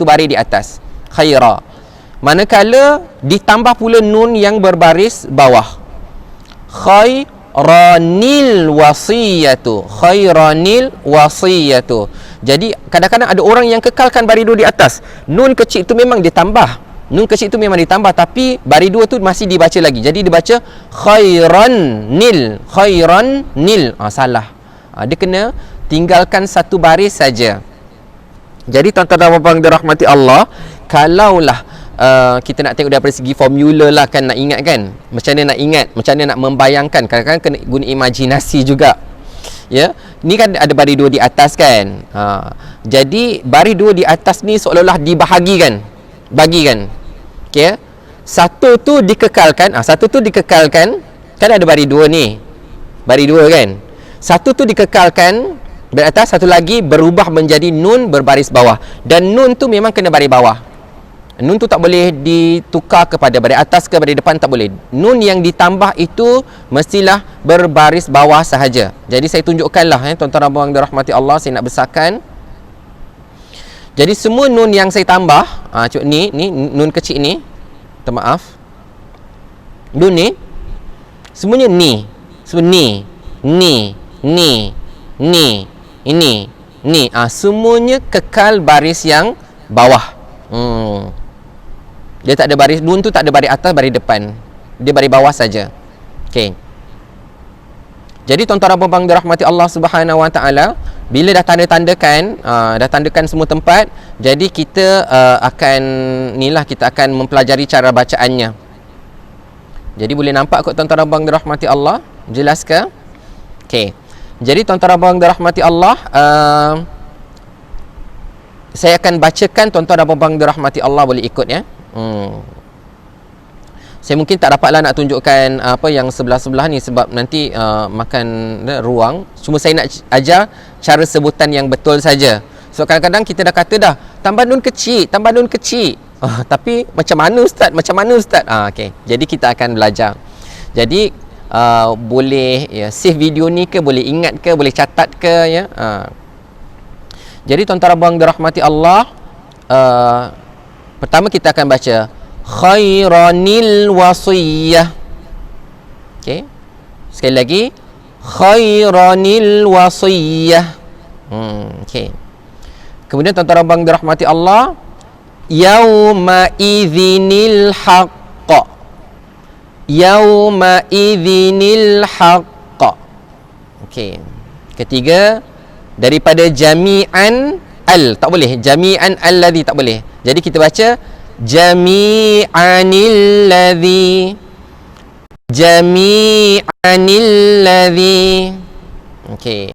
Speaker 1: baris di atas, khaira. Manakala ditambah pula nun yang berbaris bawah, khairanil wasiyatu. Jadi kadang-kadang ada orang yang kekalkan baris dua di atas, nun kecil itu memang ditambah, tapi baris dua tu masih dibaca lagi. Jadi dibaca khairanil. Salah. Dia kena tinggalkan satu baris saja. Jadi tuan-tuan dan puan dirahmati Allah, kalaulah kita nak tengok daripada segi formula lah kan, nak ingat kan, macam mana nak ingat, macam mana nak membayangkan, kadang-kadang kena guna imajinasi juga, ya. Ni kan ada baris dua di atas kan, jadi baris dua di atas ni seolah-olah dibahagikan, bagikan, okey. Satu tu dikekalkan, kan ada baris dua ni, baris dua kan, satu tu dikekalkan baris atas, satu lagi berubah menjadi nun berbaris bawah, dan nun tu memang kena baris bawah. Nun tu tak boleh ditukar kepada baris atas ke baris depan, tak boleh. Nun yang ditambah itu mestilah berbaris bawah sahaja. Jadi saya tunjukkanlah, tuan-tuan dan puan dirahmati Allah, saya nak besarkan. Jadi semua nun yang saya tambah, ni nun kecil ni, minta maaf. Nun ni semuanya ni. So ni, ini. Semuanya kekal baris yang bawah. Dia tak ada baris, nun tu tak ada baris atas, baris depan. Dia baris bawah saja. Okey. Jadi tuan-tuan dan puan-puan dirahmati Allah Subhanahu Wa Taala, bila dah tandakan semua tempat, jadi kita kita akan mempelajari cara bacaannya. Jadi boleh nampak kot tuan-tuan dan puan-puan dirahmati Allah? Jelas ke? Okey. Jadi tuan-tuan dan puan-puan dirahmati Allah, saya akan bacakan, tuan-tuan dan puan-puan dirahmati Allah boleh ikut ya. Saya mungkin tak dapatlah nak tunjukkan apa yang sebelah-sebelah ni sebab nanti makan ruang. Cuma saya nak ajar cara sebutan yang betul saja. So kadang-kadang kita dah kata dah tambah nun kecil. Tapi macam mana ustaz? Okey. Jadi kita akan belajar. Jadi boleh save video ni ke, boleh ingat ke, boleh catat ke ya. Jadi tuan-tuan dan puan dirahmati Allah, pertama kita akan baca khairanil wasiyah. Okey. Sekali lagi, khairanil wasiyah. Okey. Kemudian tuan-tuan dan puan dirahmati Allah, yauma idzinil haqq. Yauma idzinil haqq. Okey. Ketiga, daripada jami'an tak boleh. Jami'an alladhi tak boleh. Jadi kita baca jami'anil ladzi. Okey.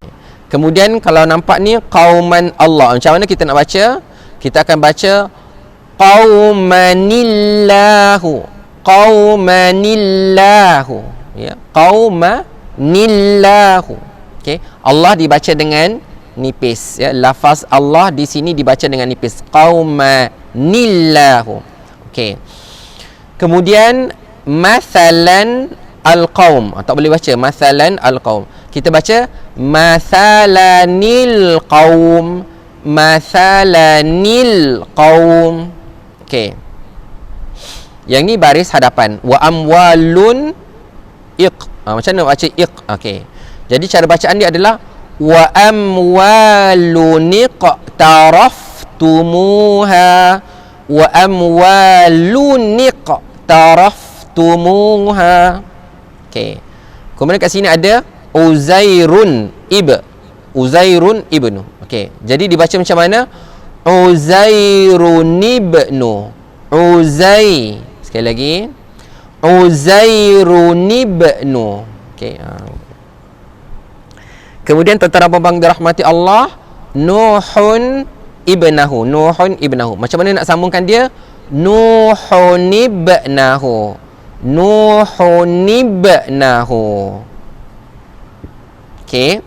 Speaker 1: Kemudian kalau nampak ni qauman Allah. Macam mana kita nak baca? Kita akan baca qaumanillahu. Ya, qaumanillahu. Okey. Allah dibaca dengan nipis ya. Lafaz Allah di sini dibaca dengan nipis. Qaumanillahu. Okey. Kemudian mathalan al-qaum. Tak boleh baca mathalan al-qaum. Kita baca mathalanil qaum. Okey. Yang ni baris hadapan. Wa amwalun macam mana baca iq? Okey. Jadi cara bacaan dia adalah wa amwalun iqtaraftumuha. Wa amwalun iqtaraftumuha. Okey. Kemudian kat sini ada Uzairun ibnu. Okey. Jadi dibaca macam mana? Uzairun ibnu. Sekali lagi. Uzairun ibnu. Okey. Kemudian tuan-tuan dan puan-puan dirahmati Allah, Nuhun ibnahu. Macam mana nak sambungkan dia? Nuhun ibnahu. Okey.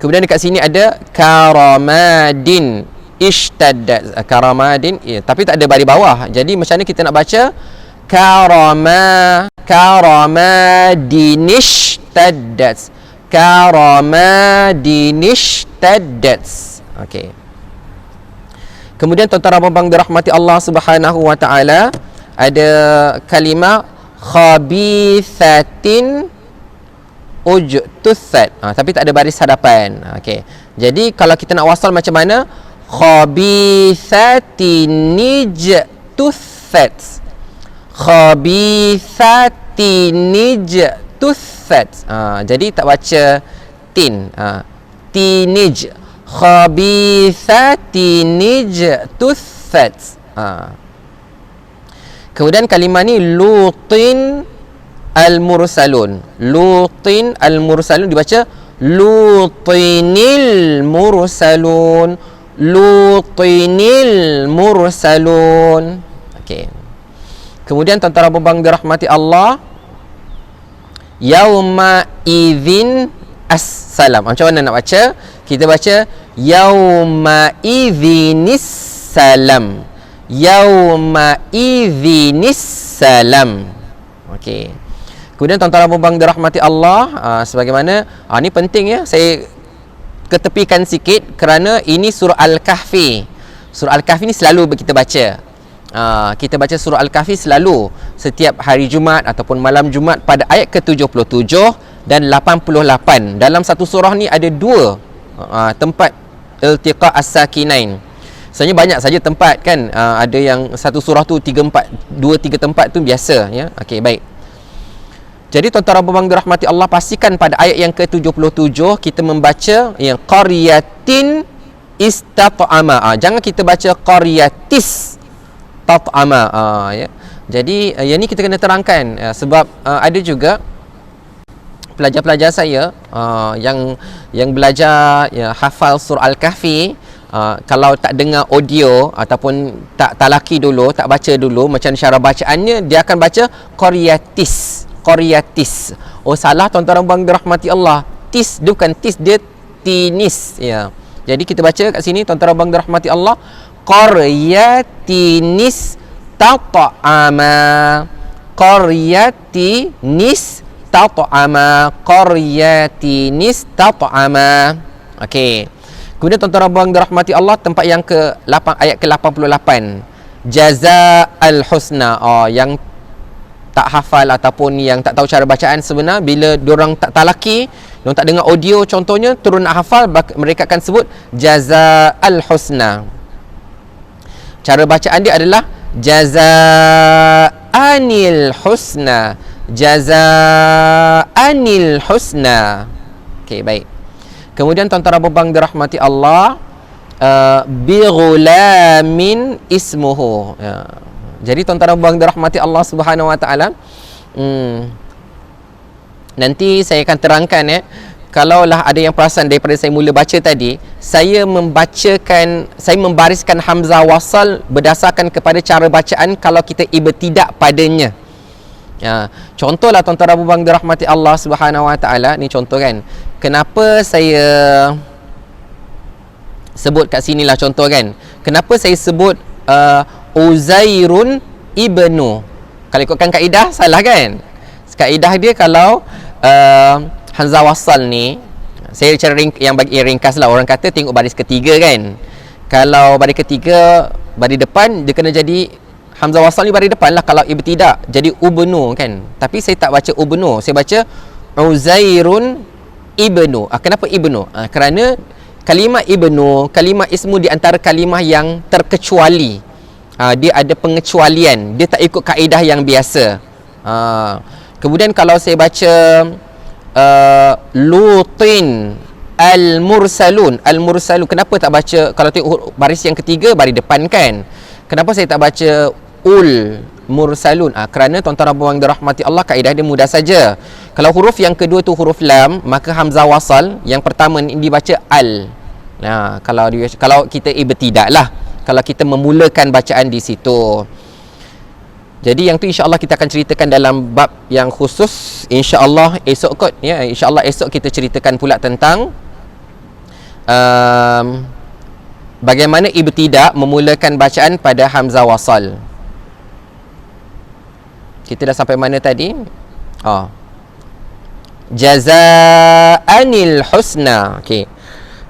Speaker 1: Kemudian dekat sini ada karamadin ishtaddat. Karamadin tapi tak ada baris bawah. Jadi macam mana kita nak baca? Karamadin ishtaddat. Okey. Kemudian tuan-tuan dan puan-puan dirahmati Allah Subhanahu Wa Taala, ada kalimah khabithatin ujtusat. Tapi tak ada baris hadapan. Okey. Jadi kalau kita nak wasal macam mana? Khabithatin ijtusat. Jadi tak baca tin. Tinij. Khabithatin ijtusat. Kemudian kalimah ni lutin al-mursalun. Dibaca lutinil mursalun. Okey. Kemudian tuan-tuan dan puan-puan dirahmati Allah, yauma idzin as-salam. Macam mana nak baca? Kita baca yauma idzinis salam. Okey. Kemudian tuan-tuan dan puan-puan dirahmati Allah, sebagaimana ni penting ya, saya ketepikan sikit kerana ini surah Al-Kahfi. Surah Al-Kahfi ni selalu kita baca. Kita baca surah Al-Kahfi selalu setiap hari Jumaat ataupun malam Jumaat pada ayat ke-77 dan 88. Dalam satu surah ni ada dua tempat iltiqa as-sakinain. Sebenarnya banyak saja tempat kan. Ada yang satu surah tu 2-3 tempat tu biasa ya. Okey, baik. Jadi tuan-tuan dan puan-puan dirahmati Allah, pastikan pada ayat yang ke-77 kita membaca yang qaryatin istat'ama. Jangan kita baca qaryatis tat'ama. Ya. Jadi yang ni kita kena terangkan sebab ada juga pelajar-pelajar saya yang belajar hafal surah Al-Kahfi, kalau tak dengar audio ataupun tak talaki dulu, tak baca dulu macam cara bacaannya, dia akan baca qaryatis. Oh, salah tuan-tuan dan puan dirahmati Allah. Tis, dia bukan tis, dia tinis ya. Jadi kita baca kat sini tuan-tuan dan puan dirahmati Allah, qaryatinis tat'ama. Qaryatinis tat'ama. Okey. Kemudian tuan-tuan dan puan dirahmati Allah, tempat yang ke-8 ayat ke-88. Jazaa'al husna. Yang tak hafal ataupun yang tak tahu cara bacaan sebenar, bila diorang tak talaki, diorang tak dengar audio contohnya, terus nak hafal, mereka akan sebut jazaa'al husna. Cara bacaan dia adalah jazaa'anil husna. Jazaa'anil husna. Okey, baik. Kemudian tuan-tuan dan puan dirahmati Allah, bi ghulamin ismuhu ya. Jadi tuan-tuan dan puan dirahmati Allah Subhanahu Wa Taala, nanti saya akan terangkan kalaulah ada yang perasan daripada saya mula baca tadi, saya membariskan hamzah wasal berdasarkan kepada cara bacaan kalau kita ibtidak padanya. Contohlah tuan-tuan dan puan dirahmati Allah Subhanahu Wa Taala, ni contoh kan. Kenapa saya sebut kat sinilah contoh kan. Kenapa saya sebut Uzairun ibnu. Kalau ikutkan kaedah, salah kan? Kaedah dia kalau hamzah wasal ni, saya cara yang bagi ringkas lah, orang kata tengok baris ketiga kan. Kalau baris ketiga, baris depan dia kena jadi hamzah wasal ni baris depan lah kalau ibtidak, jadi ubnu kan. Tapi saya tak baca ubnu, saya baca Uzairun ibnu. Kenapa ibnu? Kerana kalimah ibnu, kalimah ismu di antara kalimah yang terkecuali. Dia ada pengecualian, dia tak ikut kaedah yang biasa. Kemudian kalau saya baca Lutin al-mursalun, kenapa tak baca, kalau tengok baris yang ketiga baris depan kan, kenapa saya tak baca mursalun? Kerana tuan-tuan dan puan dirahmati Allah, kaedah dia mudah saja. Kalau huruf yang kedua tu huruf lam, maka hamzah wasal yang pertama ni dibaca al. Kalau kita ibtidak lah, kalau kita memulakan bacaan di situ. Jadi yang tu insya-Allah kita akan ceritakan dalam bab yang khusus insya-Allah esok kot ya. Insya-Allah esok kita ceritakan pula tentang bagaimana ibtidak memulakan bacaan pada hamzah wasal. Kita dah sampai mana tadi? Jazaa'anil husna. Okey.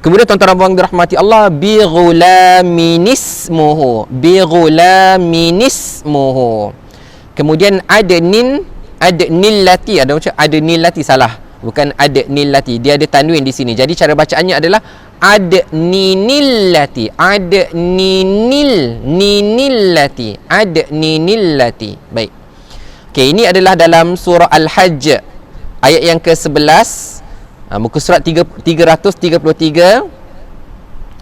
Speaker 1: Kemudian tuan-tuan dan puan dirahmati Allah, bi ghulaminismuhu. Kemudian adnillati, ada macam adnillati, salah. Bukan adnillati, dia ada tanwin di sini. Jadi cara bacaannya adalah adninillati. Adninillati. Baik. Okey, ini adalah dalam surah Al-Hajj ayat yang ke-11. Muka surat 333.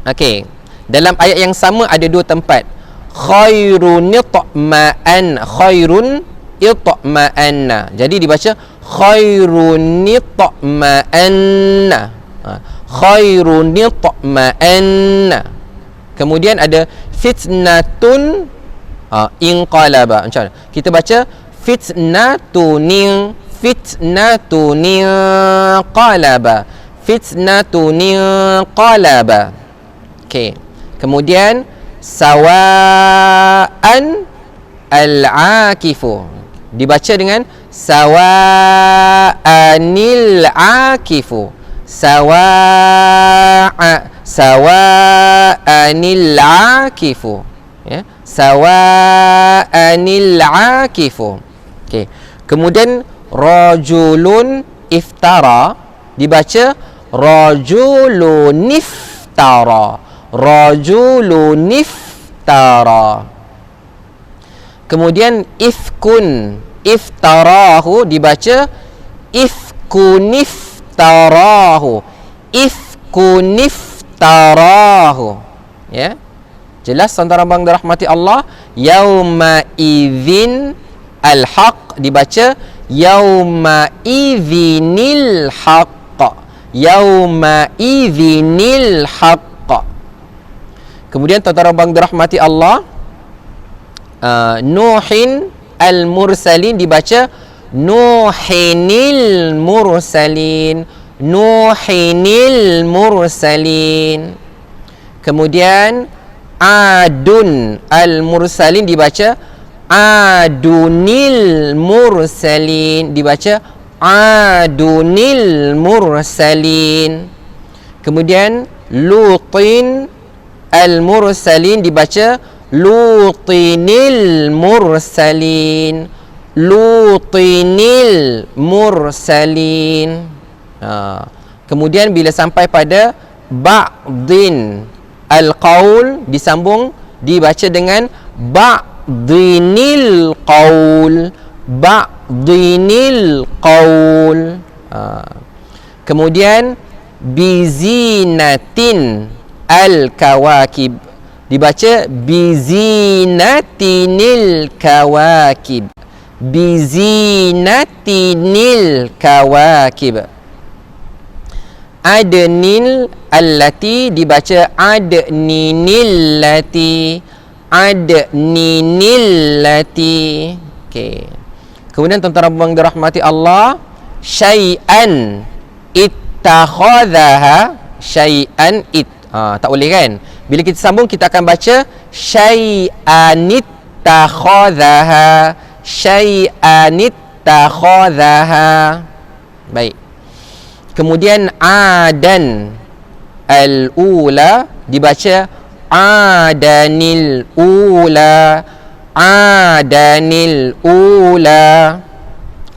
Speaker 1: Okey. Dalam ayat yang sama ada dua tempat. Khairun itma'anna. Jadi dibaca khairun itma'anna. Khairun itma'anna. Kemudian ada fitnatun inqalaba. Macam mana? Kita baca fitnatun qalaba. Okey. Kemudian sawa'an al-akifu, dibaca dengan sawa'anil akifu. sawa'anil akifu, ya, sawa'anil akifu. Okey. Kemudian rajulun iftara dibaca rajulun iftara, rajulun iftara. Kemudian ifkun iftarahu dibaca ifkun iftarahu, ifkun iftarahu. Ya. Jelas tuan-tuan abang dirahmati Allah. Yauma idzin al-haq dibaca yauma idzinil haqq, yauma idzinil haqq. Kemudian tuan-tuan abang dirahmati Allah, Nuhin al-mursalin dibaca Nuhinil mursalin, Nuhinil mursalin. Kemudian Adun al-mursalin dibaca Adunil mursalin, dibaca Adunil mursalin. Kemudian Lutin al-mursalin dibaca Lutinil mursalin, Lutinil mursalin. Kemudian bila sampai pada ba'din al-qaul disambung dibaca dengan ba'dinil qaul, ba'dinil qaul. Kemudian bizinatin al-kawakib dibaca bizinatinil kawakib, bizinatinil kawakib. Adnil allati dibaca adninil lati, adninil lati. Okey. Kemudian tuan-tuan abang dirahmati Allah, syai'an ittakhadhaha, syai'an tak boleh kan? Bila kita sambung kita akan baca syai'anittakhadhaha, syai'anittakhadhaha. Baik. Kemudian adan al-ula dibaca adanil ula, adanil ula.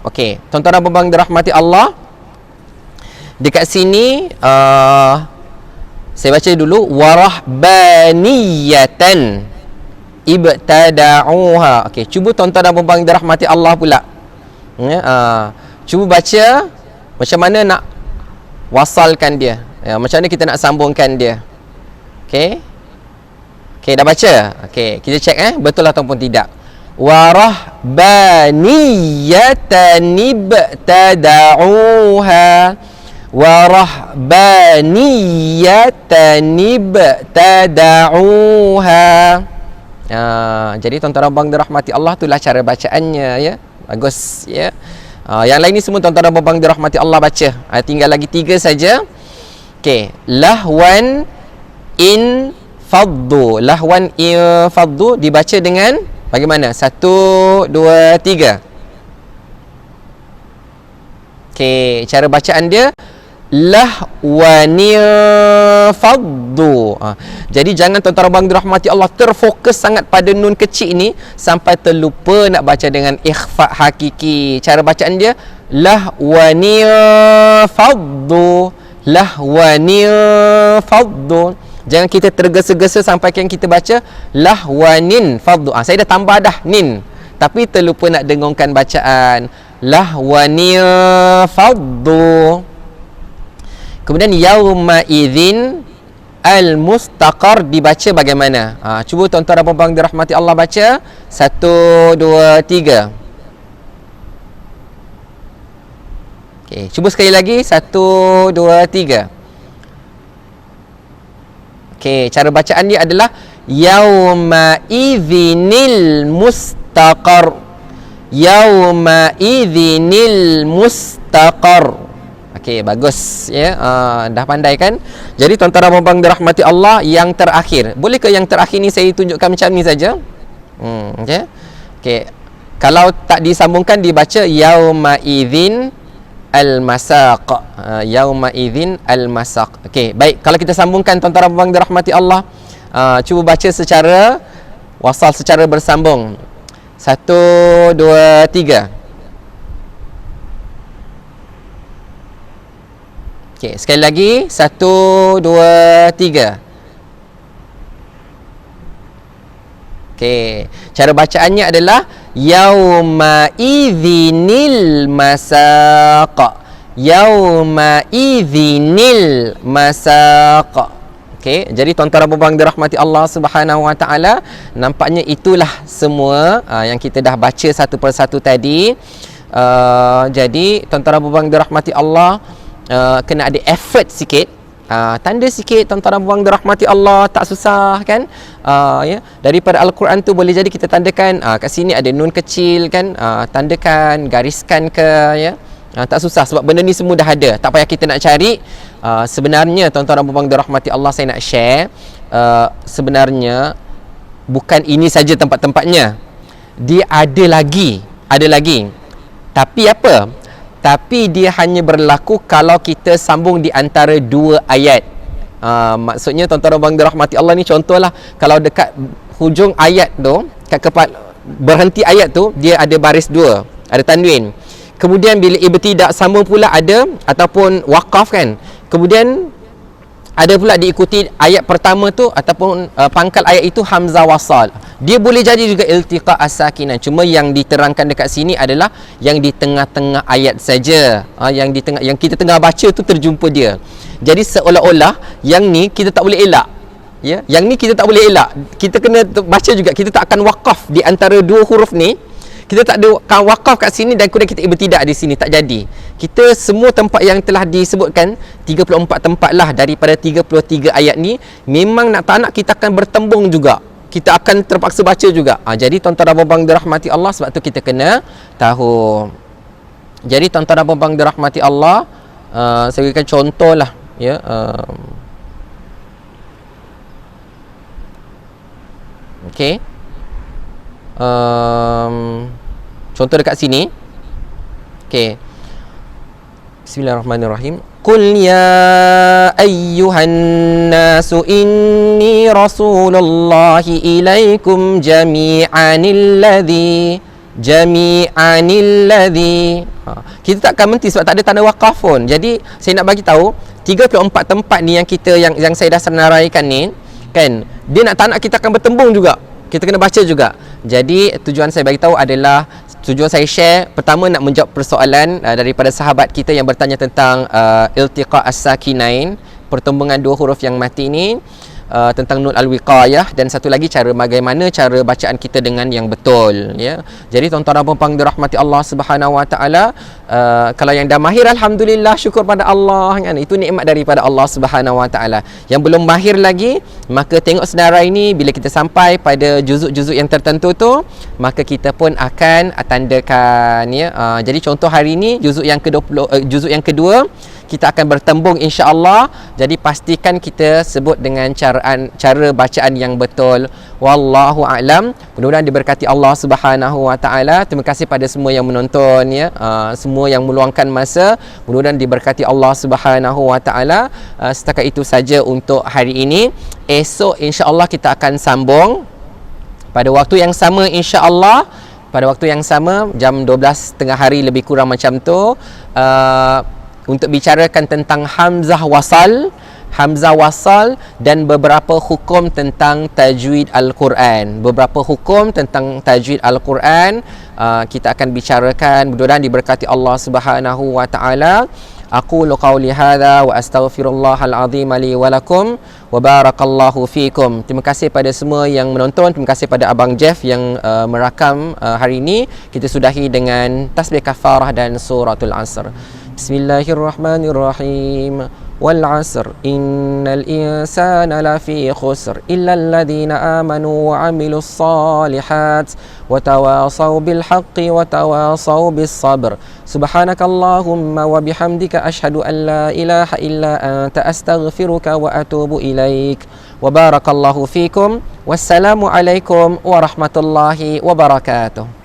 Speaker 1: Okey, tuan-tuan dan puan-puan dirahmati Allah. Dekat sini saya baca dulu warahbaniyatan ibtada'uha. Okey, cuba tuan-tuan dan puan-puan dirahmati Allah pula. Cuba baca macam mana nak wasalkan dia. Macam mana kita nak sambungkan dia. Okey. Okey, dah baca? Okey, kita cek betul ataupun tidak. Warahbaniyatan ibtada'uha, warahbaniyatan ibtada'uha. Jadi tuan-tuan abang dirahmati Allah, itulah cara bacaannya, ya. Bagus, ya. Yang lain ni semua tuan-tuan abang dirahmati Allah baca. Tinggal lagi 3 saja. Okey, lahwan in faddu. Lahwan in faddu dibaca dengan bagaimana? 1, 2, 3. Okey, cara bacaan dia lahwanil faddu. Jadi jangan tuan-tuan abang dirahmati Allah terfokus sangat pada nun kecil ini sampai terlupa nak baca dengan ikhfa hakiki. Cara bacaan dia lahwanil faddu, lahwanil faddu. Jangan kita tergesa-gesa sampai kan kita baca lahwanin faddu. Saya dah tambah dah nin, tapi terlupa nak dengungkan bacaan lahwanil faddu. Kemudian yauma idzin al-mustaqar dibaca bagaimana? Cuba tuan-tuan dan puan-puan dirahmati Allah baca. 1, 2, 3. Okey, cuba sekali lagi. 1, 2, 3. Okey, cara bacaan dia adalah yauma idzinil mustaqar, yauma idzinil mustaqar. Okey, bagus, ya. Dah pandai kan? Jadi tuan-tuan dan puan-puan dirahmati Allah, yang terakhir. Boleh ke yang terakhir ni saya tunjukkan macam ni saja? Okey. Okey. Kalau tak disambungkan dibaca yauma idzin al-masaq. Yauma idzin al-masaq. Okey, baik. Kalau kita sambungkan tuan-tuan dan puan dirahmati Allah, cuba baca secara wasal, secara bersambung. 1, 2, 3. Okey, sekali lagi. 1, 2, 3. Okey, cara bacaannya adalah yauma idzinil masaq. Yauma idzinil masaq. Okey, jadi tuan-tuan dan puan dirahmati Allah Subhanahu Wa Taala, nampaknya itulah semua yang kita dah baca satu persatu tadi. Jadi tuan-tuan dan puan dirahmati Allah, kena ada effort sikit. Tanda sikit tuan-tuan dan puan dirahmati Allah, tak susah kan. Ya, daripada Al-Quran tu boleh jadi kita tandakan kat sini ada nun kecil kan, tandakan, gariskan ke, ya. Tak susah sebab benda ni semua dah ada, tak payah kita nak cari. Sebenarnya tuan-tuan dan puan dirahmati Allah, saya nak share, sebenarnya bukan ini saja tempat-tempatnya, dia ada lagi. Tapi apa? Tapi dia hanya berlaku kalau kita sambung di antara dua ayat. Maksudnya tuan-tuan dan puan dirahmati Allah ni, contohlah kalau dekat hujung ayat tu, kat berhenti ayat tu, dia ada baris dua, ada tanwin. Kemudian bila ibtidak sambung pula ada, ataupun waqaf kan. Kemudian ada pula diikuti ayat pertama tu ataupun pangkal ayat itu hamzah wasal. Dia boleh jadi juga iltiqa as-sakinan. Cuma yang diterangkan dekat sini adalah yang di tengah-tengah ayat saja. Yang kita tengah baca tu terjumpa dia. Jadi seolah-olah yang ni kita tak boleh elak. Ya, yang ni kita tak boleh elak. Kita kena baca juga. Kita tak akan waqaf di antara dua huruf ni. Kita tak ada wakaf kat sini dan kemudian kita bertidak di sini, tak jadi. Kita semua tempat yang telah disebutkan, 34 tempat lah daripada 33 ayat ni, memang nak tak nak kita akan bertembung juga, kita akan terpaksa baca juga. Jadi tuan-tuan dan puan dirahmati Allah, sebab tu kita kena tahu. Jadi tuan-tuan dan puan dirahmati Allah, saya berikan contoh lah, ya. Okey, contoh dekat sini. Okey, Bismillahirrahmanirrahim. Qul ya ayyuhan nasu inni rasulullahi ilaikum jami'anilladzi. Kita tak akan berhenti sebab tak ada tanda waqaf pun. Jadi saya nak bagi tahu 34 tempat ni yang saya dah senaraikan ni kan, dia nak tak nak kita akan bertembung juga, kita kena baca juga. Jadi tujuan saya bagi tahu adalah, tujuan saya share, pertama nak menjawab persoalan daripada sahabat kita yang bertanya tentang iltiqa as-sakinain, pertembungan dua huruf yang mati ni, tentang nun al-wiqayah, dan satu lagi bagaimana cara bacaan kita dengan yang betul, ya. Jadi tuan-tuan dan puan dirahmati Allah Subhanahu Wa Taala, kalau yang dah mahir, alhamdulillah, syukur pada Allah kan, itu nikmat daripada Allah Subhanahu Wa Taala. Yang belum mahir lagi, maka tengok senarai ini, bila kita sampai pada juzuk-juzuk yang tertentu tu, maka kita pun akan tandakan, ya. Jadi contoh hari ini juzuk yang ke-20, juzuk yang kedua, kita akan bertembung insya-Allah. Jadi pastikan kita sebut dengan cara bacaan yang betul. Wallahu a'lam. Mudah-mudahan diberkati Allah Subhanahu Wa Taala. Terima kasih pada semua yang menonton, ya. Semua yang meluangkan masa, mudah-mudahan diberkati Allah Subhanahu Wa Taala. Setakat itu saja untuk hari ini. Esok insya-Allah kita akan sambung pada waktu yang sama insya-Allah. Pada waktu yang sama, jam 12 tengah hari lebih kurang macam tu, untuk bicarakan tentang hamzah wasal dan beberapa hukum tentang tajwid Al-Quran. Beberapa hukum tentang tajwid Al-Quran kita akan bicarakan. Mudah-mudahan diberkati Allah Subhanahu Wa Taala. Aqulu qawli hadza wa astaghfirullahal azim li wa lakum wa barakallahu fikum. Terima kasih pada semua yang menonton. Terima kasih pada Abang Jeff yang merakam hari ini. Kita sudahi dengan tasbih kafarah dan suratul Asr. Bismillahirrahmanirrahim. Wal 'asr innal insana lafi khusr illa alladhina amanu wa 'amilus solihat wa tawasaw bil haqqi wa tawasaw bis sabr. Subhanakallahumma wa bihamdika ashhadu an la ilaha illa anta astaghfiruka wa atubu ilaik. Wa barakallahu fikum. Wassalamu alaikum warahmatullahi wabarakatuh.